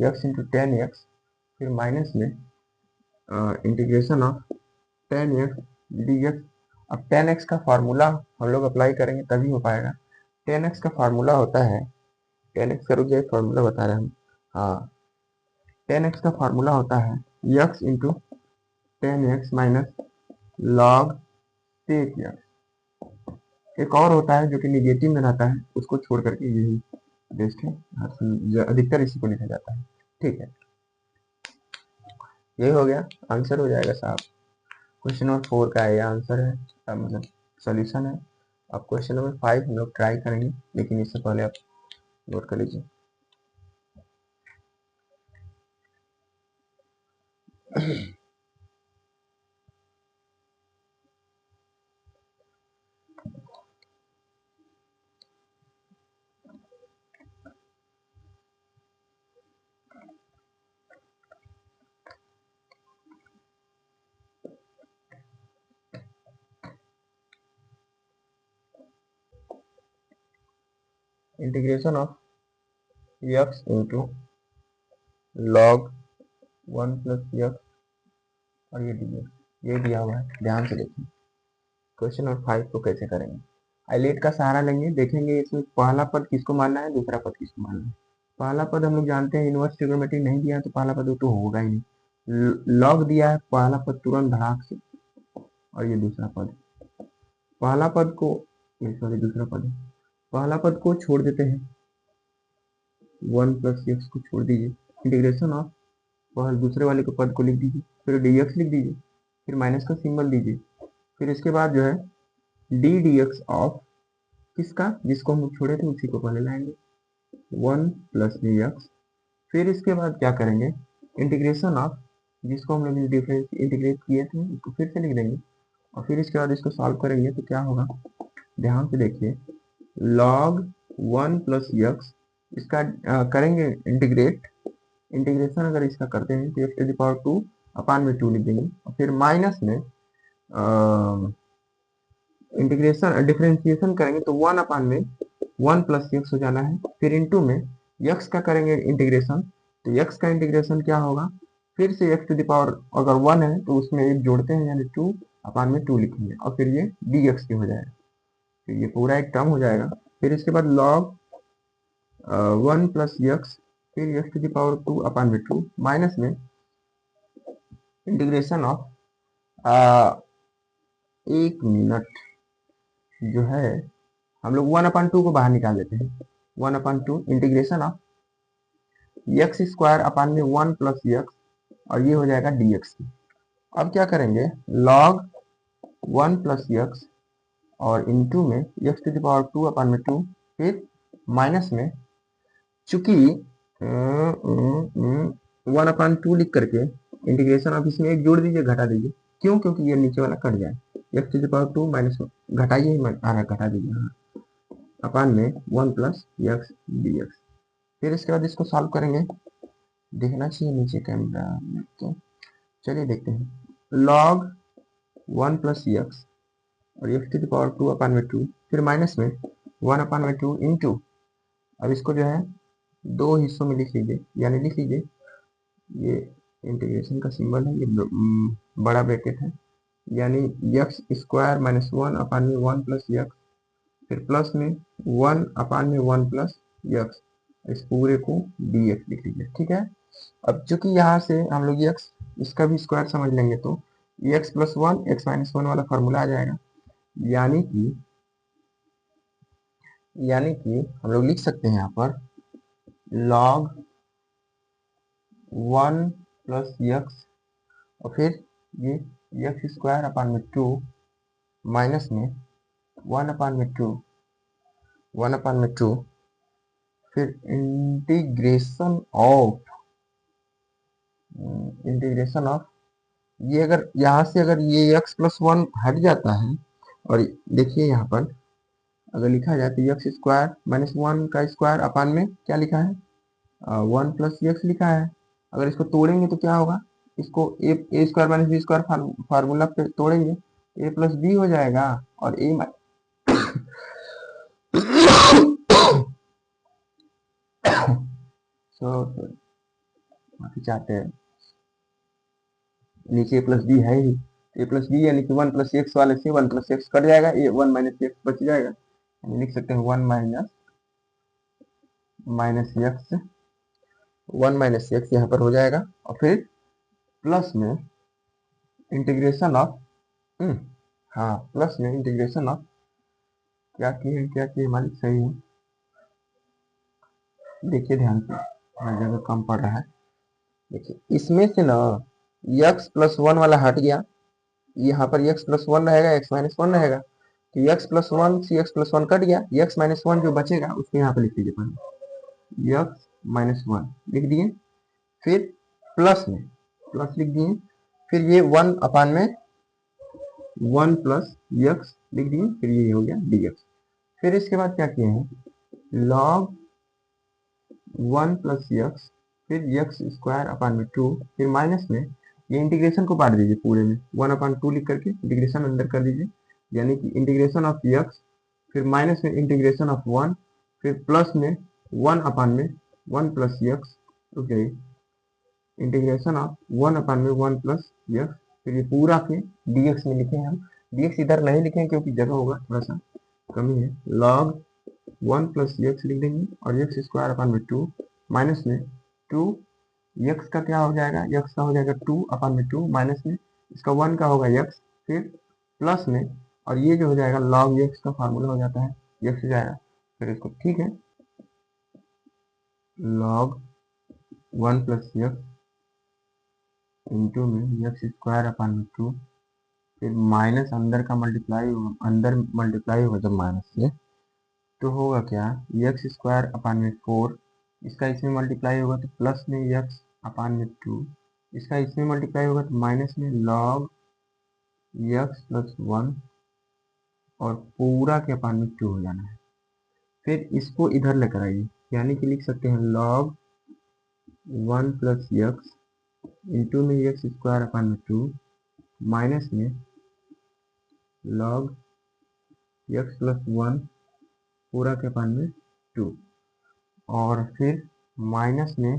x इंटू 10x फिर माइनस में इंटीग्रेशन ऑफ 10x dx। अब 10x का फार्मूला हम लोग अप्लाई करेंगे तभी हो पाएगा। 10x का फार्मूला होता है, 10x का रुक जाए फार्मूला बता रहे हैं हम, हाँ 10x का फार्मूला होता है x into 10x minus log sec X. एक और होता है जो कि निगेटिव में रहता है, उसको छोड़ करके यही बेस्ट है, अधिकतर इसी को लिखा जाता है, ठीक है। ये हो गया, आंसर हो जाएगा साहब। क्वेश्चन नंबर 4 का ये आंसर है, मतलब सॉल्यूशन है। अब क्वेश्चन नंबर 5 हम लोग ट्राई करेंगे, लेकिन इससे पहले आप नोट कर लीजिए। Integration of x into log 1 + x और ये डी ये दिया हुआ है। ध्यान से देखिए क्वेश्चन नंबर 5 को कैसे करेंगे। आइलेट का सहारा लेंगे, देखेंगे इसमें पहला पद किसको मानना है, दूसरा पद किसको मानना है। पहला पद हम लोग जानते हैं इनवर्स ट्रिग्नोमेट्री नहीं दिया तो पहला पद तो होगा ही नहीं। लॉग दिया है, पहला पद तुरंत धड़ाक से, और ये दूसरा पद। पहला पद को सॉरी दूसरा पद है, पहला पद को छोड़ देते हैं, 1 + x को छोड़ दीजिए, इंटीग्रेशन ऑफ पहले दूसरे वाले को पद को लिख दीजिए, फिर dx लिख दीजिए, फिर माइनस का सिंबल दीजिए, फिर इसके बाद जो है dx ऑफ किसका, जिसको हम छोड़े थे उसी को पहले लाएंगे, 1 + dx। फिर इसके बाद क्या करेंगे, इंटीग्रेशन ऑफ जिसको हम लोग डिफरेंस इंटीग्रेट किए थे उसको फिर से लिख देंगे, और फिर इसके बाद इसको सॉल्व करेंगे तो क्या होगा, ध्यान से देखिए, log 1 + x इसका करेंगे इंटीग्रेट, इंटीग्रेशन अगर इसका करते हैं तो x⁴ 2/2 लिख देंगे, और फिर माइनस में इंटीग्रेशन डिफरेंशिएशन करेंगे तो 1 + x हो जाना है, फिर इनटू में x का करेंगे इंटीग्रेशन, तो x का इंटीग्रेशन क्या होगा, फिर से x⁴ अगर 1 है तो उसमें एक जोड़ते हैं यानी 2/2 लिखेंगे, और फिर ये dx के हो जाएगा, फिर ये पूरा एक टर्म हो जाएगा। फिर इसके बाद log 1 + x फिर x⁴ 2/2 माइनस में इंटीग्रेशन ऑफ 1 मिनट जो है हम लोग 1/2 को बाहर निकाल देते हैं, 1/2 इंटीग्रेशन ऑफ x² 1 + x और ये हो जाएगा dx। अब क्या करेंगे, log 1 + x और इनटू में x⁴ 2/2 फिर माइनस में चूंकि 1/2 लिख करके इंटीग्रेशन ऑफ इसमें एक जोड़ दीजिए घटा दीजिए, क्यों, क्योंकि ये नीचे वाला कट जाए, x⁴ माइनस घटाइए घटा दीजिए हाँ, अपान में 1 + x dx। फिर इसके बाद इसको सॉल्व करेंगे, देखना चाहिए नीचे कैमरा में, तो चलिए देखते हैं, log 1 + x और x⁴ 2/2 फिर माइनस में 1/2 इंटू, अब इसको जो है दो हिस्सों में लिख लीजिए, यानी लिख लीजिए ये इंटीग्रेशन का सिंबल है, ये बड़ा ब्रैकेट है, यानी x² - 1/1 + x फिर प्लस में 1/1 + x, इस पूरे को dx लिख लीजिए, ठीक है। अब चूंकि यहाँ से हम लोग x इसका भी स्क्वायर समझ लेंगे तो x + 1 x - 1 वाला फॉर्मूला आ जाएगा, यानी कि हम लोग लिख सकते हैं यहाँ पर log 1 + x और फिर ये x² माइनस में 1/2 फिर इंटीग्रेशन ऑफ ये, अगर यहाँ से अगर ये x + 1 हट जाता है, और देखिए यहाँ पर अगर लिखा जाए तो x² - 1 का स्क्वायर अपान में क्या लिखा है, 1 + x लिखा है। अगर इसको तोड़ेंगे तो क्या होगा, इसको a² - b² फार्मूला पे तोड़ेंगे a + b हो जाएगा, और a माफी चाहते हैं, नीचे a + b है ही, a + b यानी कि 1 + x वाले से 1 + x कट जाएगा, ये 1 - x बच जाएगा, यानी लिख सकते हैं 1 - x यहाँ पर हो जाएगा, और फिर प्लस में इंटीग्रेशन ऑफ हाँ प्लस में इंटीग्रेशन ऑफ क्या किए मालिक सही है, देखिए ध्यान से हर जगह कम पड़ रहा है, देखिए इसमें से ना x + 1 वाला हट गया, यहाँ पर x + 1 रहेगा, x - 1 रहेगा, तो x + 1 से x + 1 कट गया, x - 1 जो बचेगा उसको यहाँ पे लिख लीजिए, पहले x - 1 लिख दिए, फिर प्लस में प्लस लिख दिए, फिर ये 1/1 + x लिख दिए, फिर ये हो गया dx। फिर इसके बाद क्या किए हैं, log 1 + x फिर x²/2 फिर माइनस में ये इंटीग्रेशन को बांट दीजिए पूरे में, 1/2 लिख करके इंटीग्रेशन अंदर कर दीजिए, यानी कि इंटीग्रेशन ऑफ x फिर माइनस में इंटीग्रेशन ऑफ 1 फिर प्लस में 1 अपान में 1 plus x, okay, integration of 1 upon में 1 प्लस यक्स, फिर ये पूरा के dx में लिखे हैं हम। dx इधर नहीं लिखे क्योंकि जगह होगा थोड़ा सा कमी है। log 1 प्लस यक्स लिख देंगे और यक्स स्क्वायर अपान में 2 माइनस में 2 यक्स का क्या हो जाएगा, यक्स का हो जाएगा 2 अपान में 2 माइनस में इसका 1 का होगा यक्स, फिर प्लस में, और ये जो हो जाएगा log यक्स का फार्मूला हो जाता है, यक्स हो जाएगा, फिर इसको ठीक है log 1 प्लस यक्स इंटू में यक्स स्क्वायर अपान में 2, फिर माइनस अंदर का मल्टीप्लाई होगा, अंदर मल्टीप्लाई होगा जब माइनस से तो होगा क्या, यक्स स्क्वायर अपान में 4, इसका इसमें मल्टीप्लाई होगा तो प्लस में यक्स अपान में 2, इसका इसमें मल्टीप्लाई होगा तो माइनस में log यक्स प्लस 1 और पूरा के अपान में 2 हो जाना है। फिर इसको इधर लेकर आइए, यानी कि लिख सकते हैं log 1 प्लस यक्स इंटू में यक्स स्क्वायर अपान में 2 माइनस में log यक्स प्लस 1 पूरा के अपान में 2 और फिर माइनस में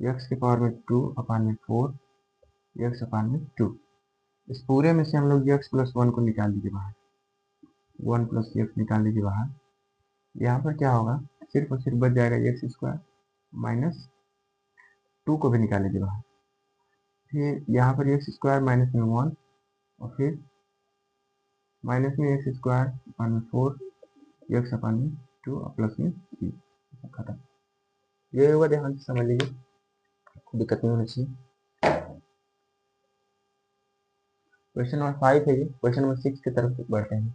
यक्स के पावर में 2 अपान में 4 यक्स अपान में 2। इस पूरे में से हम लोग यक्स प्लस 1 को निकाल दीजिए बाहर, 1 प्लस यक्स निकाल लीजिए बाहर। यहाँ पर क्या होगा, सिर्फ और सिर्फ बच जाएगा यक्स स्क्वायर माइनस 2 को भी निकाल लीजिए बाहर, फिर यहाँ पर यक्स स्क्वायर माइनस में 1 और फिर माइनस में एक्स स्क्वायर अपान में 4 यक्स अपान में 2 और प्लस में 3 खत्म। ये होगा, ध्यान से समझ लीजिए, दिक्कत नहीं होनी चाहिए। क्वेश्चन नंबर 5 है ये। क्वेश्चन नंबर 6 की तरफ बढ़ते हैं।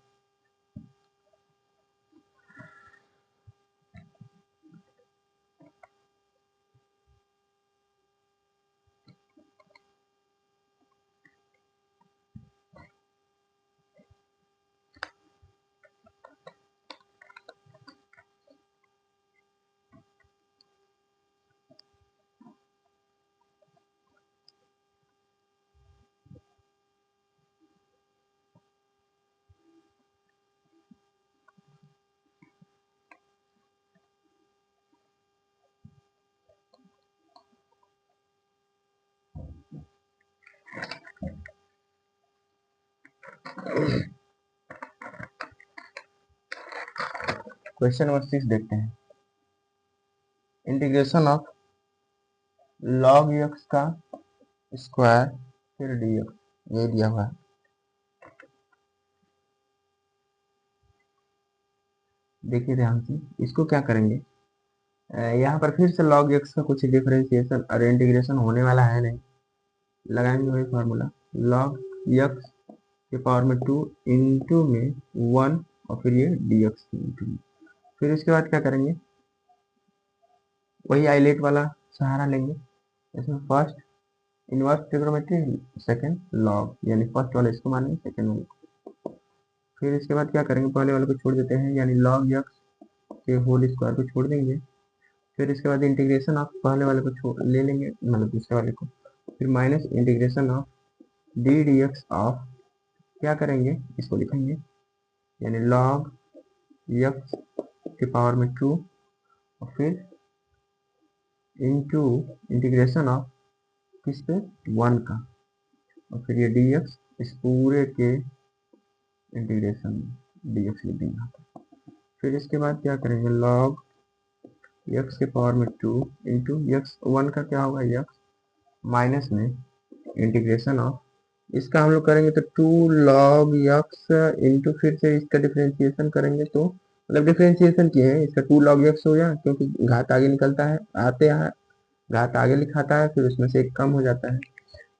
क्वेश्चन नंबर 6 देखते हैं। इंटीग्रेशन ऑफ log x का स्क्वायर फिर dx, ये दिया हुआ है। देखिए ध्यान से, इसको क्या करेंगे, यहाँ पर फिर से log x का कुछ डिफरेंशिएशन और इंटीग्रेशन होने वाला है नहीं, लगाएंगे वही फार्मूला log x के पावर में 2 इंटू में 1 और फिर ये dx इंटू में, फिर इसके बाद क्या करेंगे, वही आइलेट वाला सहारा लेंगे। इसमें first inverse trigonometry, second log, यानी फर्स्ट वाला इसको मानेंगे, सेकंड वाले को। फिर इसके बाद क्या करेंगे, पहले वाले को छोड़ देते हैं, यानी log x के होल स्क्वायर को छोड़ देंगे। फिर इसके बाद इंटीग्रेशन ऑफ पहले वाले को छोड़ ले लेंगे, मतलब दूसरे वाले को, फिर minus integration of D D x of, क्या करेंगे, इसको लिखेंगे, यानी log x के पावर में 2 और फिर इंटू इंटीग्रेशन ऑफ किस पे, 1 का, और फिर ये dx, इस पूरे के इंटीग्रेशन dx लिख देंगे। फिर इसके बाद क्या करेंगे, log x के पावर में 2 इंटू यक्स 1 का क्या होगा x माइनस में इंटीग्रेशन ऑफ, इसका हम लोग करेंगे तो 2 log x इंटू फिर से इसका डिफरेंशिएशन करेंगे तो, मतलब डिफरेंशिएशन किए हैं इसका 2 log x हो गया, क्योंकि घात आगे निकलता है, आते हैं घात आगे लिखाता है, फिर उसमें से एक कम हो जाता है,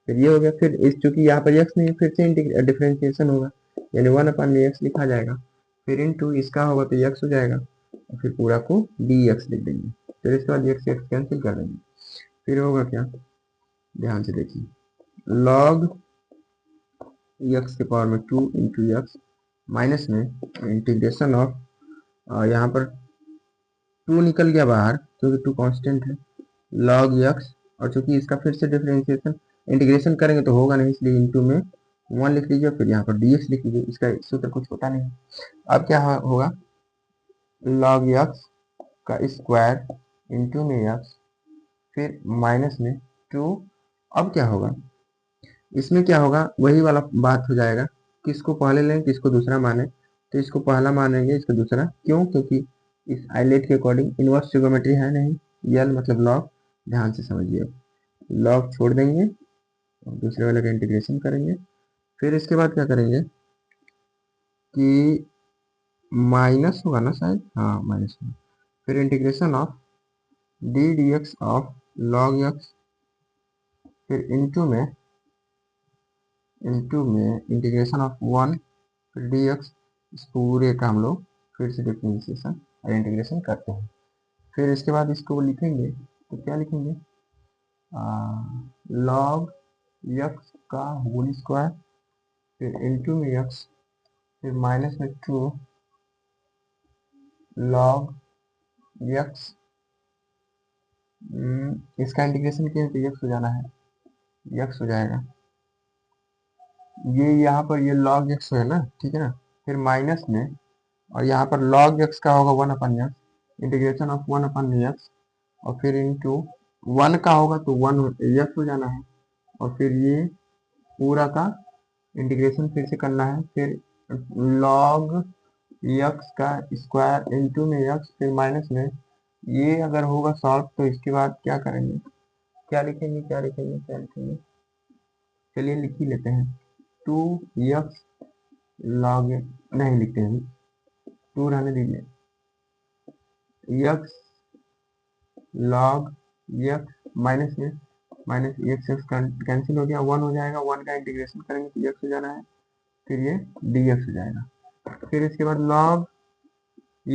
फिर ये हो गया। फिर इस चूंकि यहाँ पर x नहीं, फिर से डिफरेंशिएशन होगा, यानी 1 अपान में x लिखा जाएगा, फिर इंटू इसका होगा तो x हो जाएगा, और फिर पूरा को dx लिख देंगे। फिर इसके बाद x x कैंसिल कर देंगे, फिर होगा क्या, ध्यान से देखिए, log x के पावर में 2 इंटू एक्स माइनस में इंटीग्रेशन ऑफ, यहाँ पर 2 निकल गया बाहर क्योंकि 2 कांस्टेंट है, log x, और चूंकि इसका फिर से डिफरेंशिएशन इंटीग्रेशन करेंगे तो होगा नहीं, इसलिए इंटू में 1 लिख लीजिए, फिर यहाँ पर dx लिख लीजिए, इसका सूत्र कुछ होता नहीं। अब क्या होगा, log x का स्क्वायर इंटू में एक्स फिर माइनस में 2। अब क्या होगा इसमें, क्या होगा वही वाला बात हो जाएगा, किसको पहले लें किसको दूसरा माने। तो इसको पहला मानेंगे इसको दूसरा, क्यों? क्योंकि इस आइलेट के अकॉर्डिंग इनवर्स ट्रिगोनोमेट्री है नहीं, यल मतलब लॉग। ध्यान से समझिए, लॉग छोड़ देंगे और दूसरे वाले का इंटीग्रेशन करेंगे। फिर इसके बाद क्या करेंगे कि माइनस होगा ना शायद, हाँ माइनस होगा। फिर integration of D D x of log x, फिर इंटू में इंटीग्रेशन ऑफ 1 फिर डी एक्स। इस पूरे का हम लोग फिर से डिफरेंशिएशन और इंटीग्रेशन करते हैं। फिर इसके बाद इसको लिखेंगे तो क्या लिखेंगे, लॉग एक्स का होल स्क्वायर फिर इंटू में एक्स फिर माइनस में 2 लॉग एक्स। इसका इंटीग्रेशन किया तो एक्स हो जाना है, एक्स हो जाएगा। ये यहाँ पर ये लॉग एक्स है ना, ठीक है ना। फिर माइनस में और यहाँ पर लॉग एक्स का होगा 1 upon x, integration of 1 upon x और फिर इंटू 1 का होगा तो 1 एक्स हो जाना है। और फिर ये पूरा का इंटीग्रेशन फिर से करना है, फिर लॉग एक्स का स्क्वायर इंटू में एक्स फिर माइनस में। ये अगर होगा सॉल्व तो इसके बाद क्या करेंगे, क्या लिखेंगे क्या लिखेंगे क्या लिखेंगे, चलिए लिख ही लेते हैं। 2x लॉग, नहीं लिखते हैं 2 रहने दीजिए, x लॉग x माइनस में माइनस एक्स एक्स कैंसिल हो गया, 1 हो जाएगा, 1 का इंटीग्रेशन करेंगे तो x हो जाना है, फिर ये dx हो जाएगा। फिर इसके बाद लॉग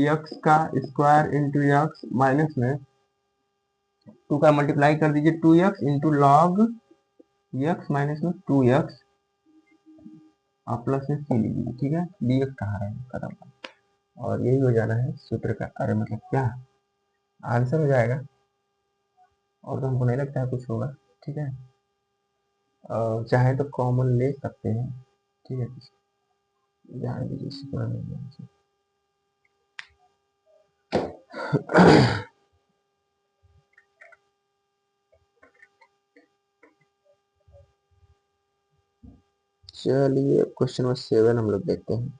x का स्क्वायर इंटू एक्स माइनस में 2 का मल्टीप्लाई कर दीजिए 2x into log x minus में 2x और प्लस में सी लीजिए, ठीक है। dx कहाँ रहे खत्म, और यही हो जाना है सूत्र का, अरे मतलब क्या आंसर हो जाएगा। और तो हमको नहीं लगता है कुछ होगा, ठीक है। चाहे तो कॉमन ले सकते हैं, ठीक है, ध्यान दीजिए इससे थोड़ा नहीं ध्यान से। चलिए क्वेश्चन नंबर 7 हम लोग देखते हैं।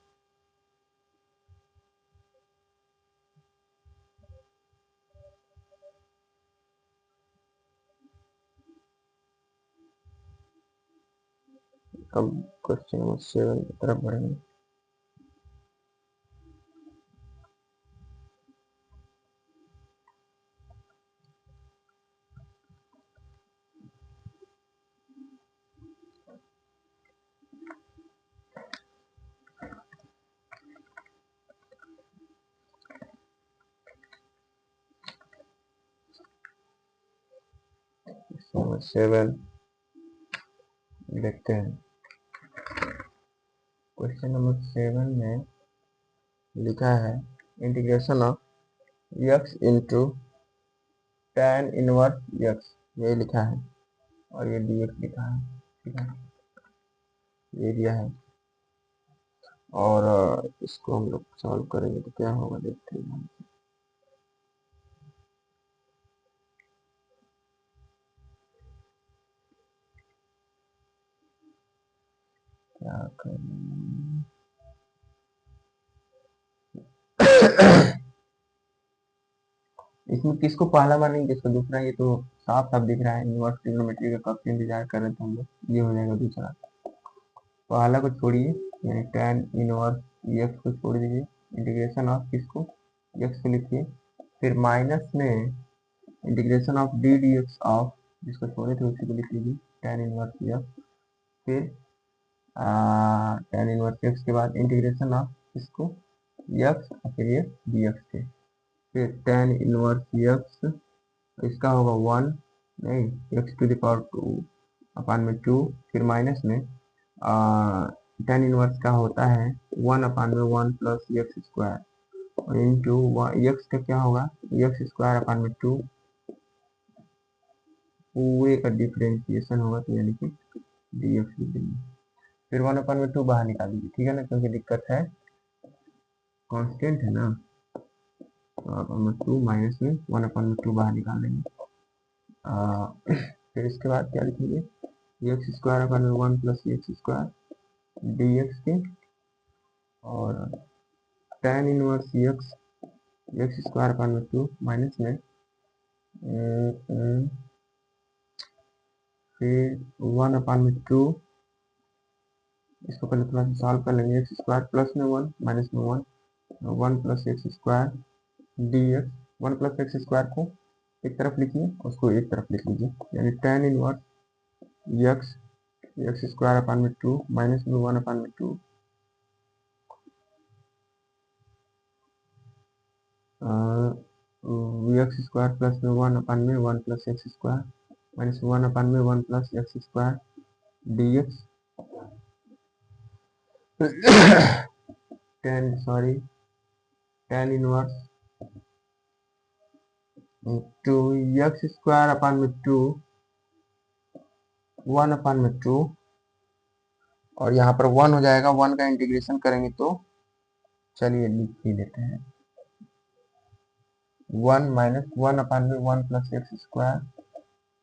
अब क्वेश्चन नंबर 7 की तरफ बढ़ेंगे। क्वेश्चन नंबर 7 देखते हैं। क्वेश्चन नंबर 7 में लिखा है integration of x into tan inverse x, ये लिखा है और ये dx लिखा है, ठीक है, ये दिया है। और इसको हम लोग सॉल्व करेंगे तो क्या होगा देखते हैं। क्या करें इसमें किसको पहला मानेंगे किसको दूसरा, ये तो साफ साफ दिख रहा है। इनवर्स ट्रिग्नोमेट्री का कब से इंतजार कर रहे थे हम लोग, ये हो जाएगा दूसरा। पहला को छोड़िए, यानी tan इनवर्स एक्स को छोड़ दीजिए, इंटीग्रेशन ऑफ किसको एक्स को लिखिए, फिर माइनस में integration of D D x of जिसको छोड़े थे उसी को लिख लीजिए tan इनवर्स एक्स। फिर tan इनवर्स एक्स के बाद इंटीग्रेशन ऑफ इसको एक्स और फिर ये डी एक्स थे। फिर tan इनवर्स एक्स इसका होगा 1, नहीं एक्स टू द पावर 2 अपान में 2, फिर माइनस में tan इनवर्स का होता है 1 अपान में 1 प्लस एक्स स्क्वायर और इंटू एक्स का क्या होगा एक्स स्क्वायर अपान में 2, पूरे का डिफरेंशिएशन होगा तो यानी कि डी एक्स लिख देंगे। फिर 1 अपान में 2 बाहर निकाल दीजिए, ठीक है ना, क्योंकि दिक्कत है कांस्टेंट है ना, अपन में 2 माइनस में 1 अपन में 2 बाहर निकाल लेंगे। फिर इसके बाद क्या लिखेंगे, एक्स स्क्वायर अपन में 1 plus x square D x के, और tan inverse x x square upon में 2 माइनस में फिर 1 अपन में 2, इसको पहले थोड़ा सा सॉल्व कर लेंगे। एक्स स्क्वायर प्लस में 1 माइनस में 1, 1 plus x square D x, 1 plus x square को एक तरफ लिखिए, उसको एक तरफ लिख लीजिए, यानी tan inverse x x square upon में 2 माइनस में 1 अपन में 2, एक्स स्क्वायर प्लस में 1 अपन में 1 प्लस एक्स स्क्वायर माइनस 1 अपन में 1 plus x square D x, tan inverse 2 x square upon में 2 1 अपन में 2, और यहाँ पर 1 हो जाएगा, 1 का इंटीग्रेशन करेंगे तो चलिए लिख ही लेते हैं, 1 माइनस 1 अपन में 1 प्लस एक्स स्क्वायर,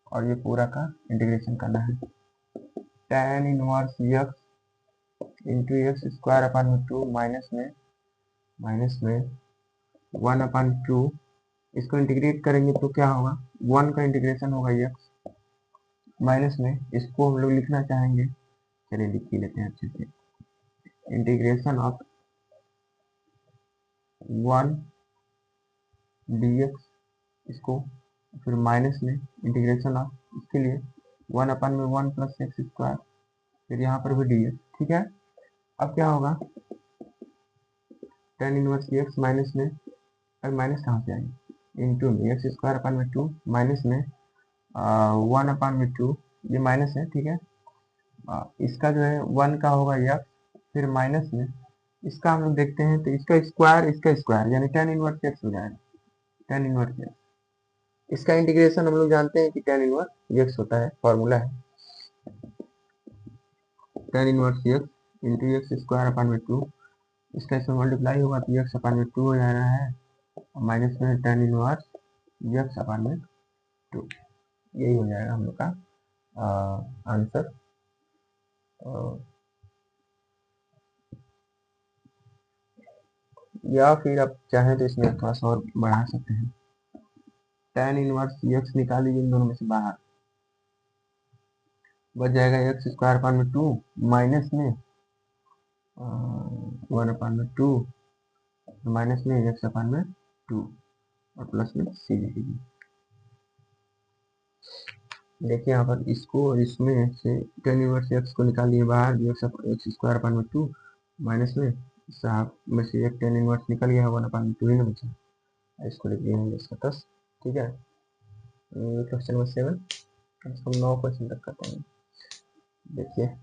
और ये पूरा का इंटीग्रेशन करना है, tan inverse x into x square upon में 2 माइनस में 1 अपन 2, इसको इंटीग्रेट करेंगे तो क्या होगा, 1 का इंटीग्रेशन होगा एक्स माइनस में, इसको हम लोग लिखना चाहेंगे, चलिए लिख ही लेते हैं अच्छे से, इंटीग्रेशन ऑफ 1 dx, इसको फिर माइनस में इंटीग्रेशन ऑफ इसके लिए 1 अपन में 1 प्लस एक्स स्क्वायर, फिर यहाँ पर भी dx, ठीक है। अब क्या होगा, tan इनवर्स एक्स माइनस में, अब माइनस कहाँ से आएंगे, इंटू में एक्स स्क्वायर अपन में 2 माइनस में 1 अपन में 2, ये माइनस है, ठीक है। इसका जो है 1 का होगा एक्स, फिर माइनस में इसका हम लोग देखते हैं तो इसका स्क्वायर यानी tan इनवर्स एक्स हो जाएगा, tan इनवर्स एक्स, इसका इंटीग्रेशन हम लोग जानते हैं कि tan इनवर्स एक्स होता है, फॉर्मूला है tan inverse x into x square upon में 2, इसका इसमें मल्टीप्लाई होगा तो एक्स अपन में 2 हो जा रहा है, माइनस में tan इनवर्स एक्स अपन में 2, यही हो जाएगा हम लोग का आंसर। या फिर आप चाहें तो इसमें थोड़ा सा और बढ़ा सकते हैं, tan इनवर्स एक्स निकाल लीजिए इन दोनों में से बाहर, बच जाएगा एक्स स्क्वायर अपन में 2 माइनस में 1 अपन में 2 माइनस में एक्स अपन में 2 और प्लस में सी लिख लीजिए। देखिए यहाँ पर इसको और इसमें से tan इनवर्स एक्स को निकालिए बाहर, एक्स स्क्वायर अपन में 2 माइनस में हाफ में से एक tan इनवर्स निकल गया, 1 अपन में 2 ही ना बचा, इसको लिख दिए इसका 10, ठीक है। क्वेश्चन नंबर 7, कम से कम 9 क्वेश्चन तक करते हैं, देखिए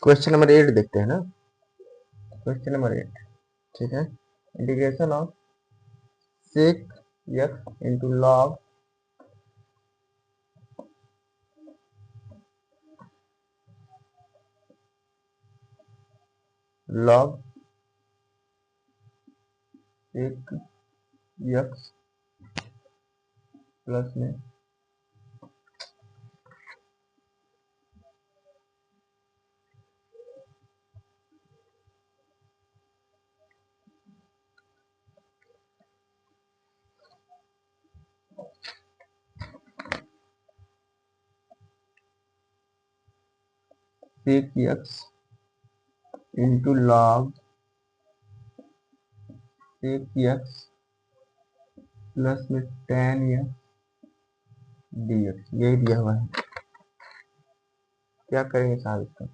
क्वेश्चन नंबर 8 देखते हैं ना, क्वेश्चन नंबर 8, ठीक है। Integration of sec x into log sec x plus में sec x into log sec x plus में टेन एक्स डी एक्स, यही दिया हुआ है। क्या करेंगे साहब इसका?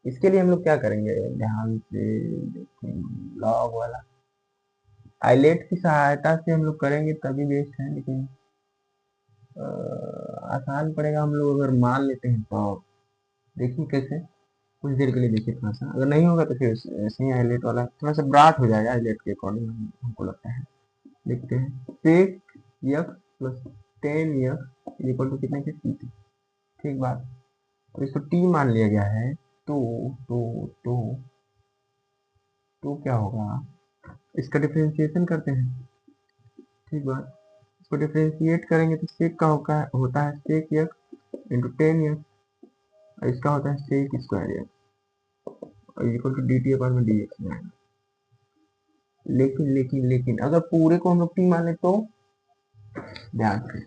इसके लिए हम लोग क्या करेंगे, ध्यान से देखें, लॉग वाला आइलेट की सहायता से हम लोग करेंगे तभी बेस्ट है, लेकिन आसान पड़ेगा। हम लोग अगर मान लेते हैं तो देखिए कैसे, कुछ देर के लिए देखिए थोड़ा सा, अगर नहीं होगा तो फिर ऐसे ही आइलेट वाला थोड़ा सा ब्राट हो जाएगा आइलेट के अकॉर्डिंग, हमको लगता है। देखते हैं, sec x plus tan x equal to कितने के टी, ठीक बात। तो इसको टी मान लिया गया है, तो तो तो क्या होगा, इसका डिफरेंशिएशन करते हैं, ठीक बात। इसको डिफरेंशिएट करेंगे तो सेक का होता है sec x into tan x, और इसका होता है sec square x equal to d t upon में डी एक्स में। लेकिन अगर पूरे को हम लोग टी मान ले तो ध्यान से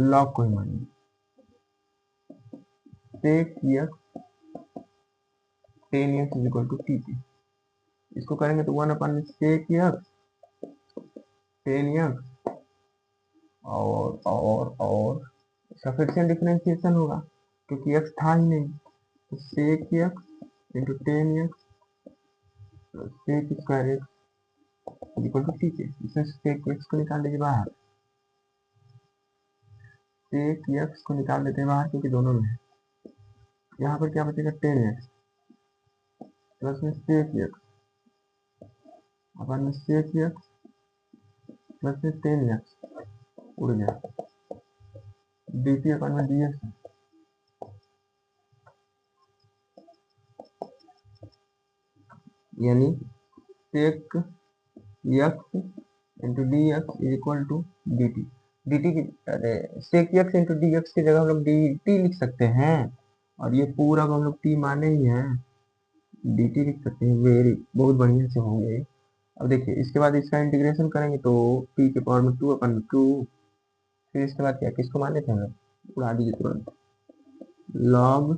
लॉग को ही मानिए, sec x tan x is equal to t t. इसको करेंगे तो one upon sec x tan x और इसका फिर से डिफरेंशिएशन होगा क्योंकि एक्स था ही नहीं, तो sec x into tan x sec square x equal to t के। इसमें सेक एक्स को निकाल लीजिए बाहर, सेक एक्स को निकाल देते हैं बाहर क्योंकि दोनों में है। यहाँ पर क्या बचेगा, टेन एक्स प्लस में सेक एक्स अपन में सेक एक्स प्लस में टेन एक्स उड़ गया, डी टी अपन में डी एक्स, यानी sec x into d x is equal to d t. D t की, अरे sec x into d x की जगह हम लोग डी टी लिख सकते हैं, और ये पूरा को हम लोग टी माने ही हैं, डी टी लिख सकते हैं। वेरी बहुत बढ़िया से होंगे। अब देखिए इसके बाद इसका इंटीग्रेशन करेंगे तो टी के पावर में टू अपन टू, फिर इसके बाद क्या, किसको मान लेते हैं हम लोग, उड़ा दीजिए तुरंत, log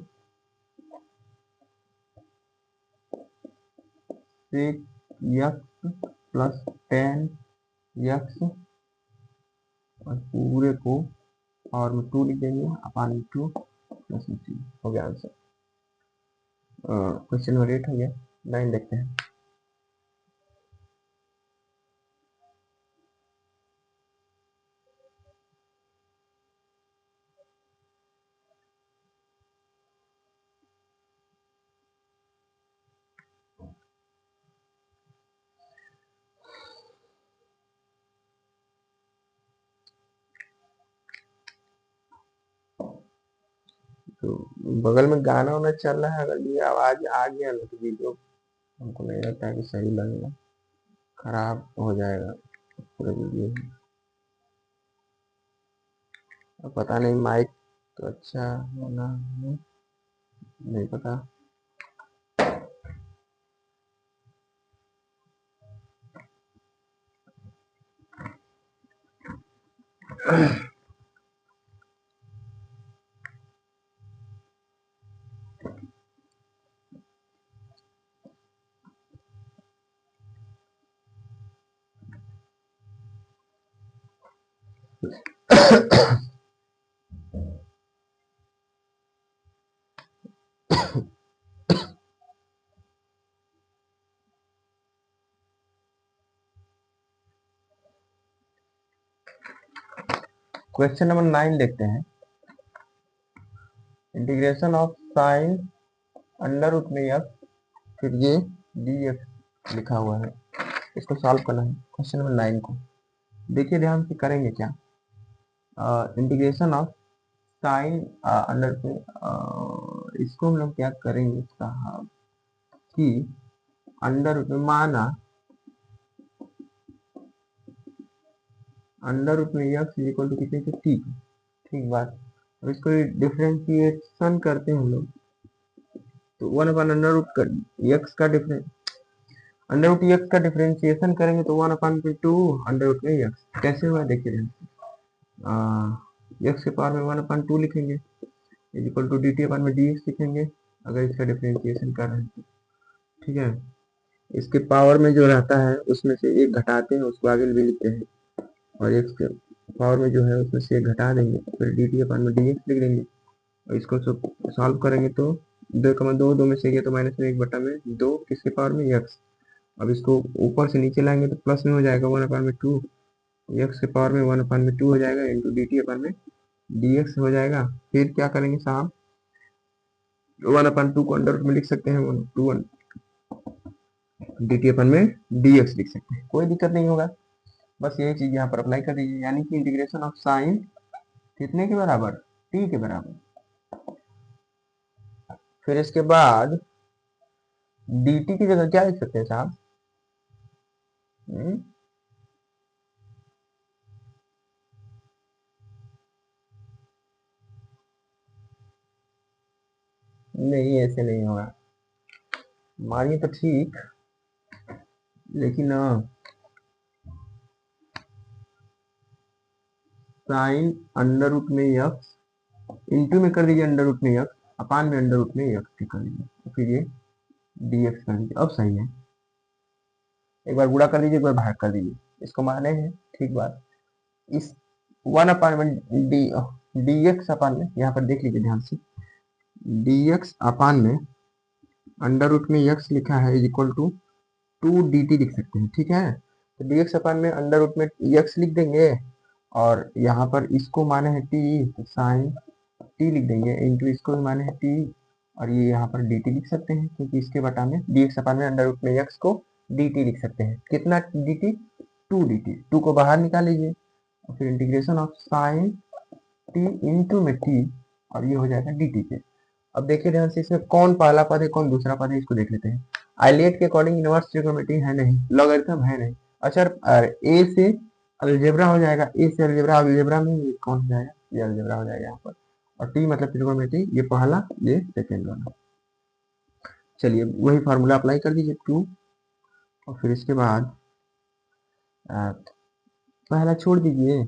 sec x plus tan x और पूरे को पावर में टू लिख देंगे अपन टू प्लस थ्री, हो गया आंसर। क्वेश्चन नंबर 8 हो गया। 9 देखते हैं। तो बगल में गाना वाना चल रहा है, अगर ये आवाज आ गया ना तो वीडियो हमको नहीं लगता है कि सही लगेगा, खराब हो जाएगा पूरा वीडियो। अब पता नहीं माइक तो अच्छा होना नहीं पता। क्वेश्चन नंबर 9 देखते हैं। Integration of sine under root में एक्स, फिर ये डी एक्स लिखा हुआ है, इसको सॉल्व करना है। क्वेश्चन नंबर 9 को देखिए ध्यान से, करेंगे क्या, इंटीग्रेशन ऑफ साइन अंडर पे, इसको हम लोग क्या करेंगे, कहा कि अंडर रूट में माना, अंडर रूट में एक्स इक्वल टू कितने के टी, ठीक बात। अब इसको डिफरेंशिएशन करते हैं हम लोग, तो 1/√x का अंडर रूट एक्स का डिफरेंशिएशन करेंगे तो 1/2 अंडर रूट में एक्स कैसे हुआ देखिए। एक्स के पावर में 1/2 लिखेंगे is equal to d t upon में डी एक्स लिखेंगे अगर इसका डिफरेंशिएशन कर रहे हैं तो, ठीक है। इसके पावर में जो रहता है उसमें से एक घटाते हैं, उसको आगे भी लिखते हैं, और एक्स के पावर में जो है उसमें से एक घटा देंगे, फिर डी टी अपन में डी एक्स लिख देंगे, और इसको सॉल्व करेंगे तो 2 में से गया तो माइनस में 1/2 किसके पावर में एक्स। अब इसको ऊपर से नीचे लाएंगे तो प्लस में हो जाएगा 1/2, एक्स के पावर में 1/2 हो जाएगा इंटू डी टी अपन में डी एक्स हो जाएगा। फिर क्या करेंगे साहब, 1/2 को अंडर रूट में लिख सकते हैं, 2 डी टी अपन में डी एक्स लिख सकते हैं, कोई दिक्कत नहीं होगा। बस यही चीज यहाँ पर अप्लाई कर दीजिए, यानी कि इंटीग्रेशन ऑफ साइन कितने के बराबर, टी के बराबर। फिर इसके बाद डी टी की जगह क्या लिख सकते हैं साहब, नहीं ऐसे नहीं होगा, मानिए तो ठीक, लेकिन साइन अंडर रूट में एक्स इंटू में कर दीजिए, अंडर रूट में एक्स अपान में अंडर रूट में एक्स कर दीजिए, तो फिर ये डी एक्स कर दीजिए। अब सही है, एक बार गुणा कर दीजिए, एक बार भाग कर दीजिए, इसको माने हैं, ठीक बात। इस 1/, डी डी एक्स अपान में, यहाँ पर देख लीजिए ध्यान से, डी एक्स अपान में अंडर रूट में एक्स लिखा है is equal to 2 d t लिख सकते हैं, ठीक है। तो डी एक्स अपान में अंडर रूट में एक्स लिख देंगे, और यहाँ पर इसको माने हैं टी, तो साइन टी लिख देंगे, इंटू इसको भी माने हैं टी, और ये यहाँ पर डी टी लिख सकते हैं, क्योंकि इसके बटा में डी एक्स अपान में अंडर रूट में एक्स को डी टी लिख सकते हैं। कितना डी टी, 2 डी टी, 2 को बाहर निकाल लीजिए, और फिर integration of sign T into में टी, और ये हो जाएगा डी टी के। अब देखिए ध्यान से, इसमें कौन पहला पद है कौन दूसरा पद है, इसको देख लेते हैं। आइलेट के अकॉर्डिंग इनवर्स ट्रिग्नोमेट्री है नहीं, लॉगरिथम है नहीं। अच्छा, ए से अलजेब्रा हो जाएगा, ए से अलजेब्रा, अलजेब्रा में ये कौन हो जाएगा, ये अलजेब्रा हो जाएगा यहाँ पर, और टी मतलब ट्रिग्नोमेट्री, ये पहला ये सेकेंड वाला। चलिए वही फार्मूला अप्लाई कर दीजिए 2, और फिर इसके बाद पहला छोड़ दीजिए,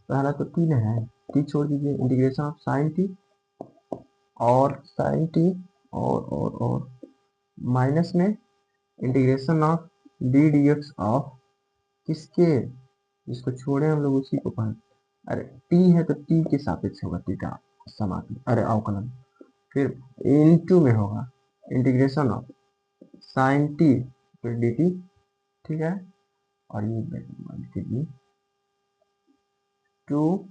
पहला तो 3 है, टी छोड़ दीजिए, इंटीग्रेशन ऑफ साइन टी और साइन टी और माइनस में integration of D D x of किसके, जिसको छोड़े हम लोग उसी को पढ़, अरे टी है तो टी के सापेक्ष होगा, टी का समाकलन, अरे अवकलन, फिर इनटू में होगा इंटीग्रेशन ऑफ साइन टी फिर डी टी, ठीक है। और ये टू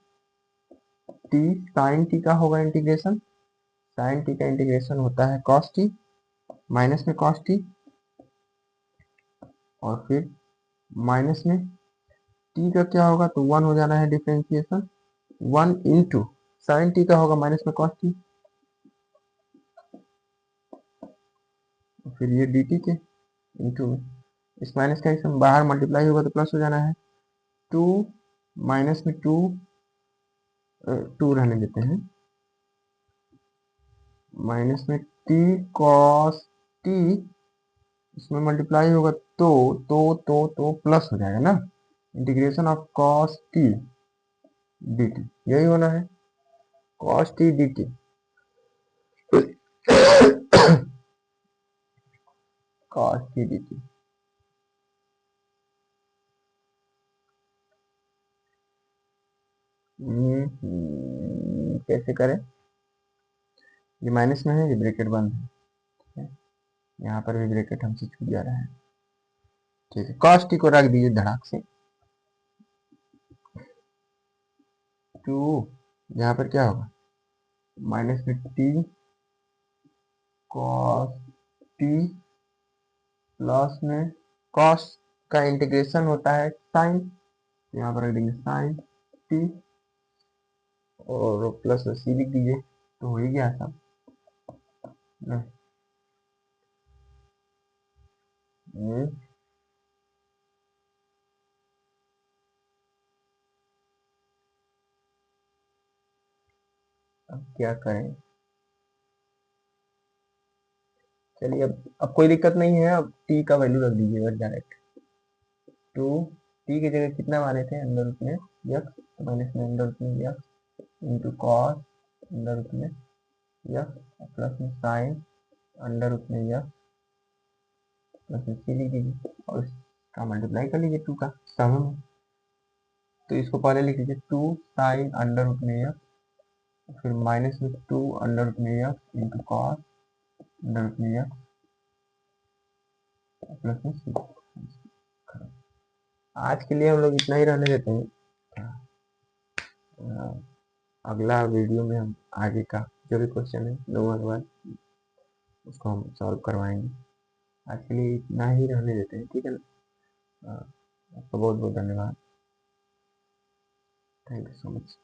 टी साइन टी का होगा इंटीग्रेशन, साइन टी का इंटीग्रेशन होता है कॉस टी, माइनस में कॉस टी, और फिर माइनस में टी का क्या होगा, तो 1 हो जाना है डिफरेंशिएशन, 1 इंटू साइन टी का होगा माइनस में कॉस टी, फिर ये डी टी के इंटू में इस माइनस का इसमें बाहर मल्टीप्लाई होगा तो प्लस हो जाना है, 2 माइनस में 2 रहने देते हैं, माइनस में टी कॉस टी, इसमें मल्टीप्लाई होगा तो प्लस हो जाएगा ना, integration of cos T d T, यही होना है cos T d T. Cos T d T, कैसे करें, ये माइनस में है, ये ब्रैकेट बंद है, ठीक है? यहाँ पर भी ब्रैकेट हमसे छूट जा रहा है, ठीक है। कॉस टी को रख दीजिए धड़ाक से, 2, यहाँ पर क्या होगा माइनस में टी कॉस टी प्लस में कॉस का इंटीग्रेशन होता है साइन, यहाँ पर रख देंगे साइन टी और प्लस सी लिख दीजिए, तो हो ही गया सब ना। अब क्या करें, चलिए अब कोई दिक्कत नहीं है, अब टी का वैल्यू रख दीजिएगा डायरेक्ट। टू टी की जगह कितना माने थे, अंडर रूट में यक्स, तो मैंने इसमें अंडर रूट में x into cos under root में यक्स प्लस में साइन अंडर रूट में यक्स प्लस में सी लिख दीजिए और इसका मल्टीप्लाई कर लीजिए टू का सम में। तो इसको पहले लिख लीजिए टू साइन अंडर रूट में यक्स, फिर माइनस में टू अंडर रूट में x into cos under root में यक्स प्लस में सी। आज के लिए हम लोग इतना ही रहने देते हैं। अगला वीडियो में हम आगे का जो भी क्वेश्चन है लूँगा के बाद उसको हम सॉल्व करवाएंगे। आज के लिए इतना ही रहने देते हैं, ठीक है ना। आपका बहुत बहुत धन्यवाद। Thank you so much.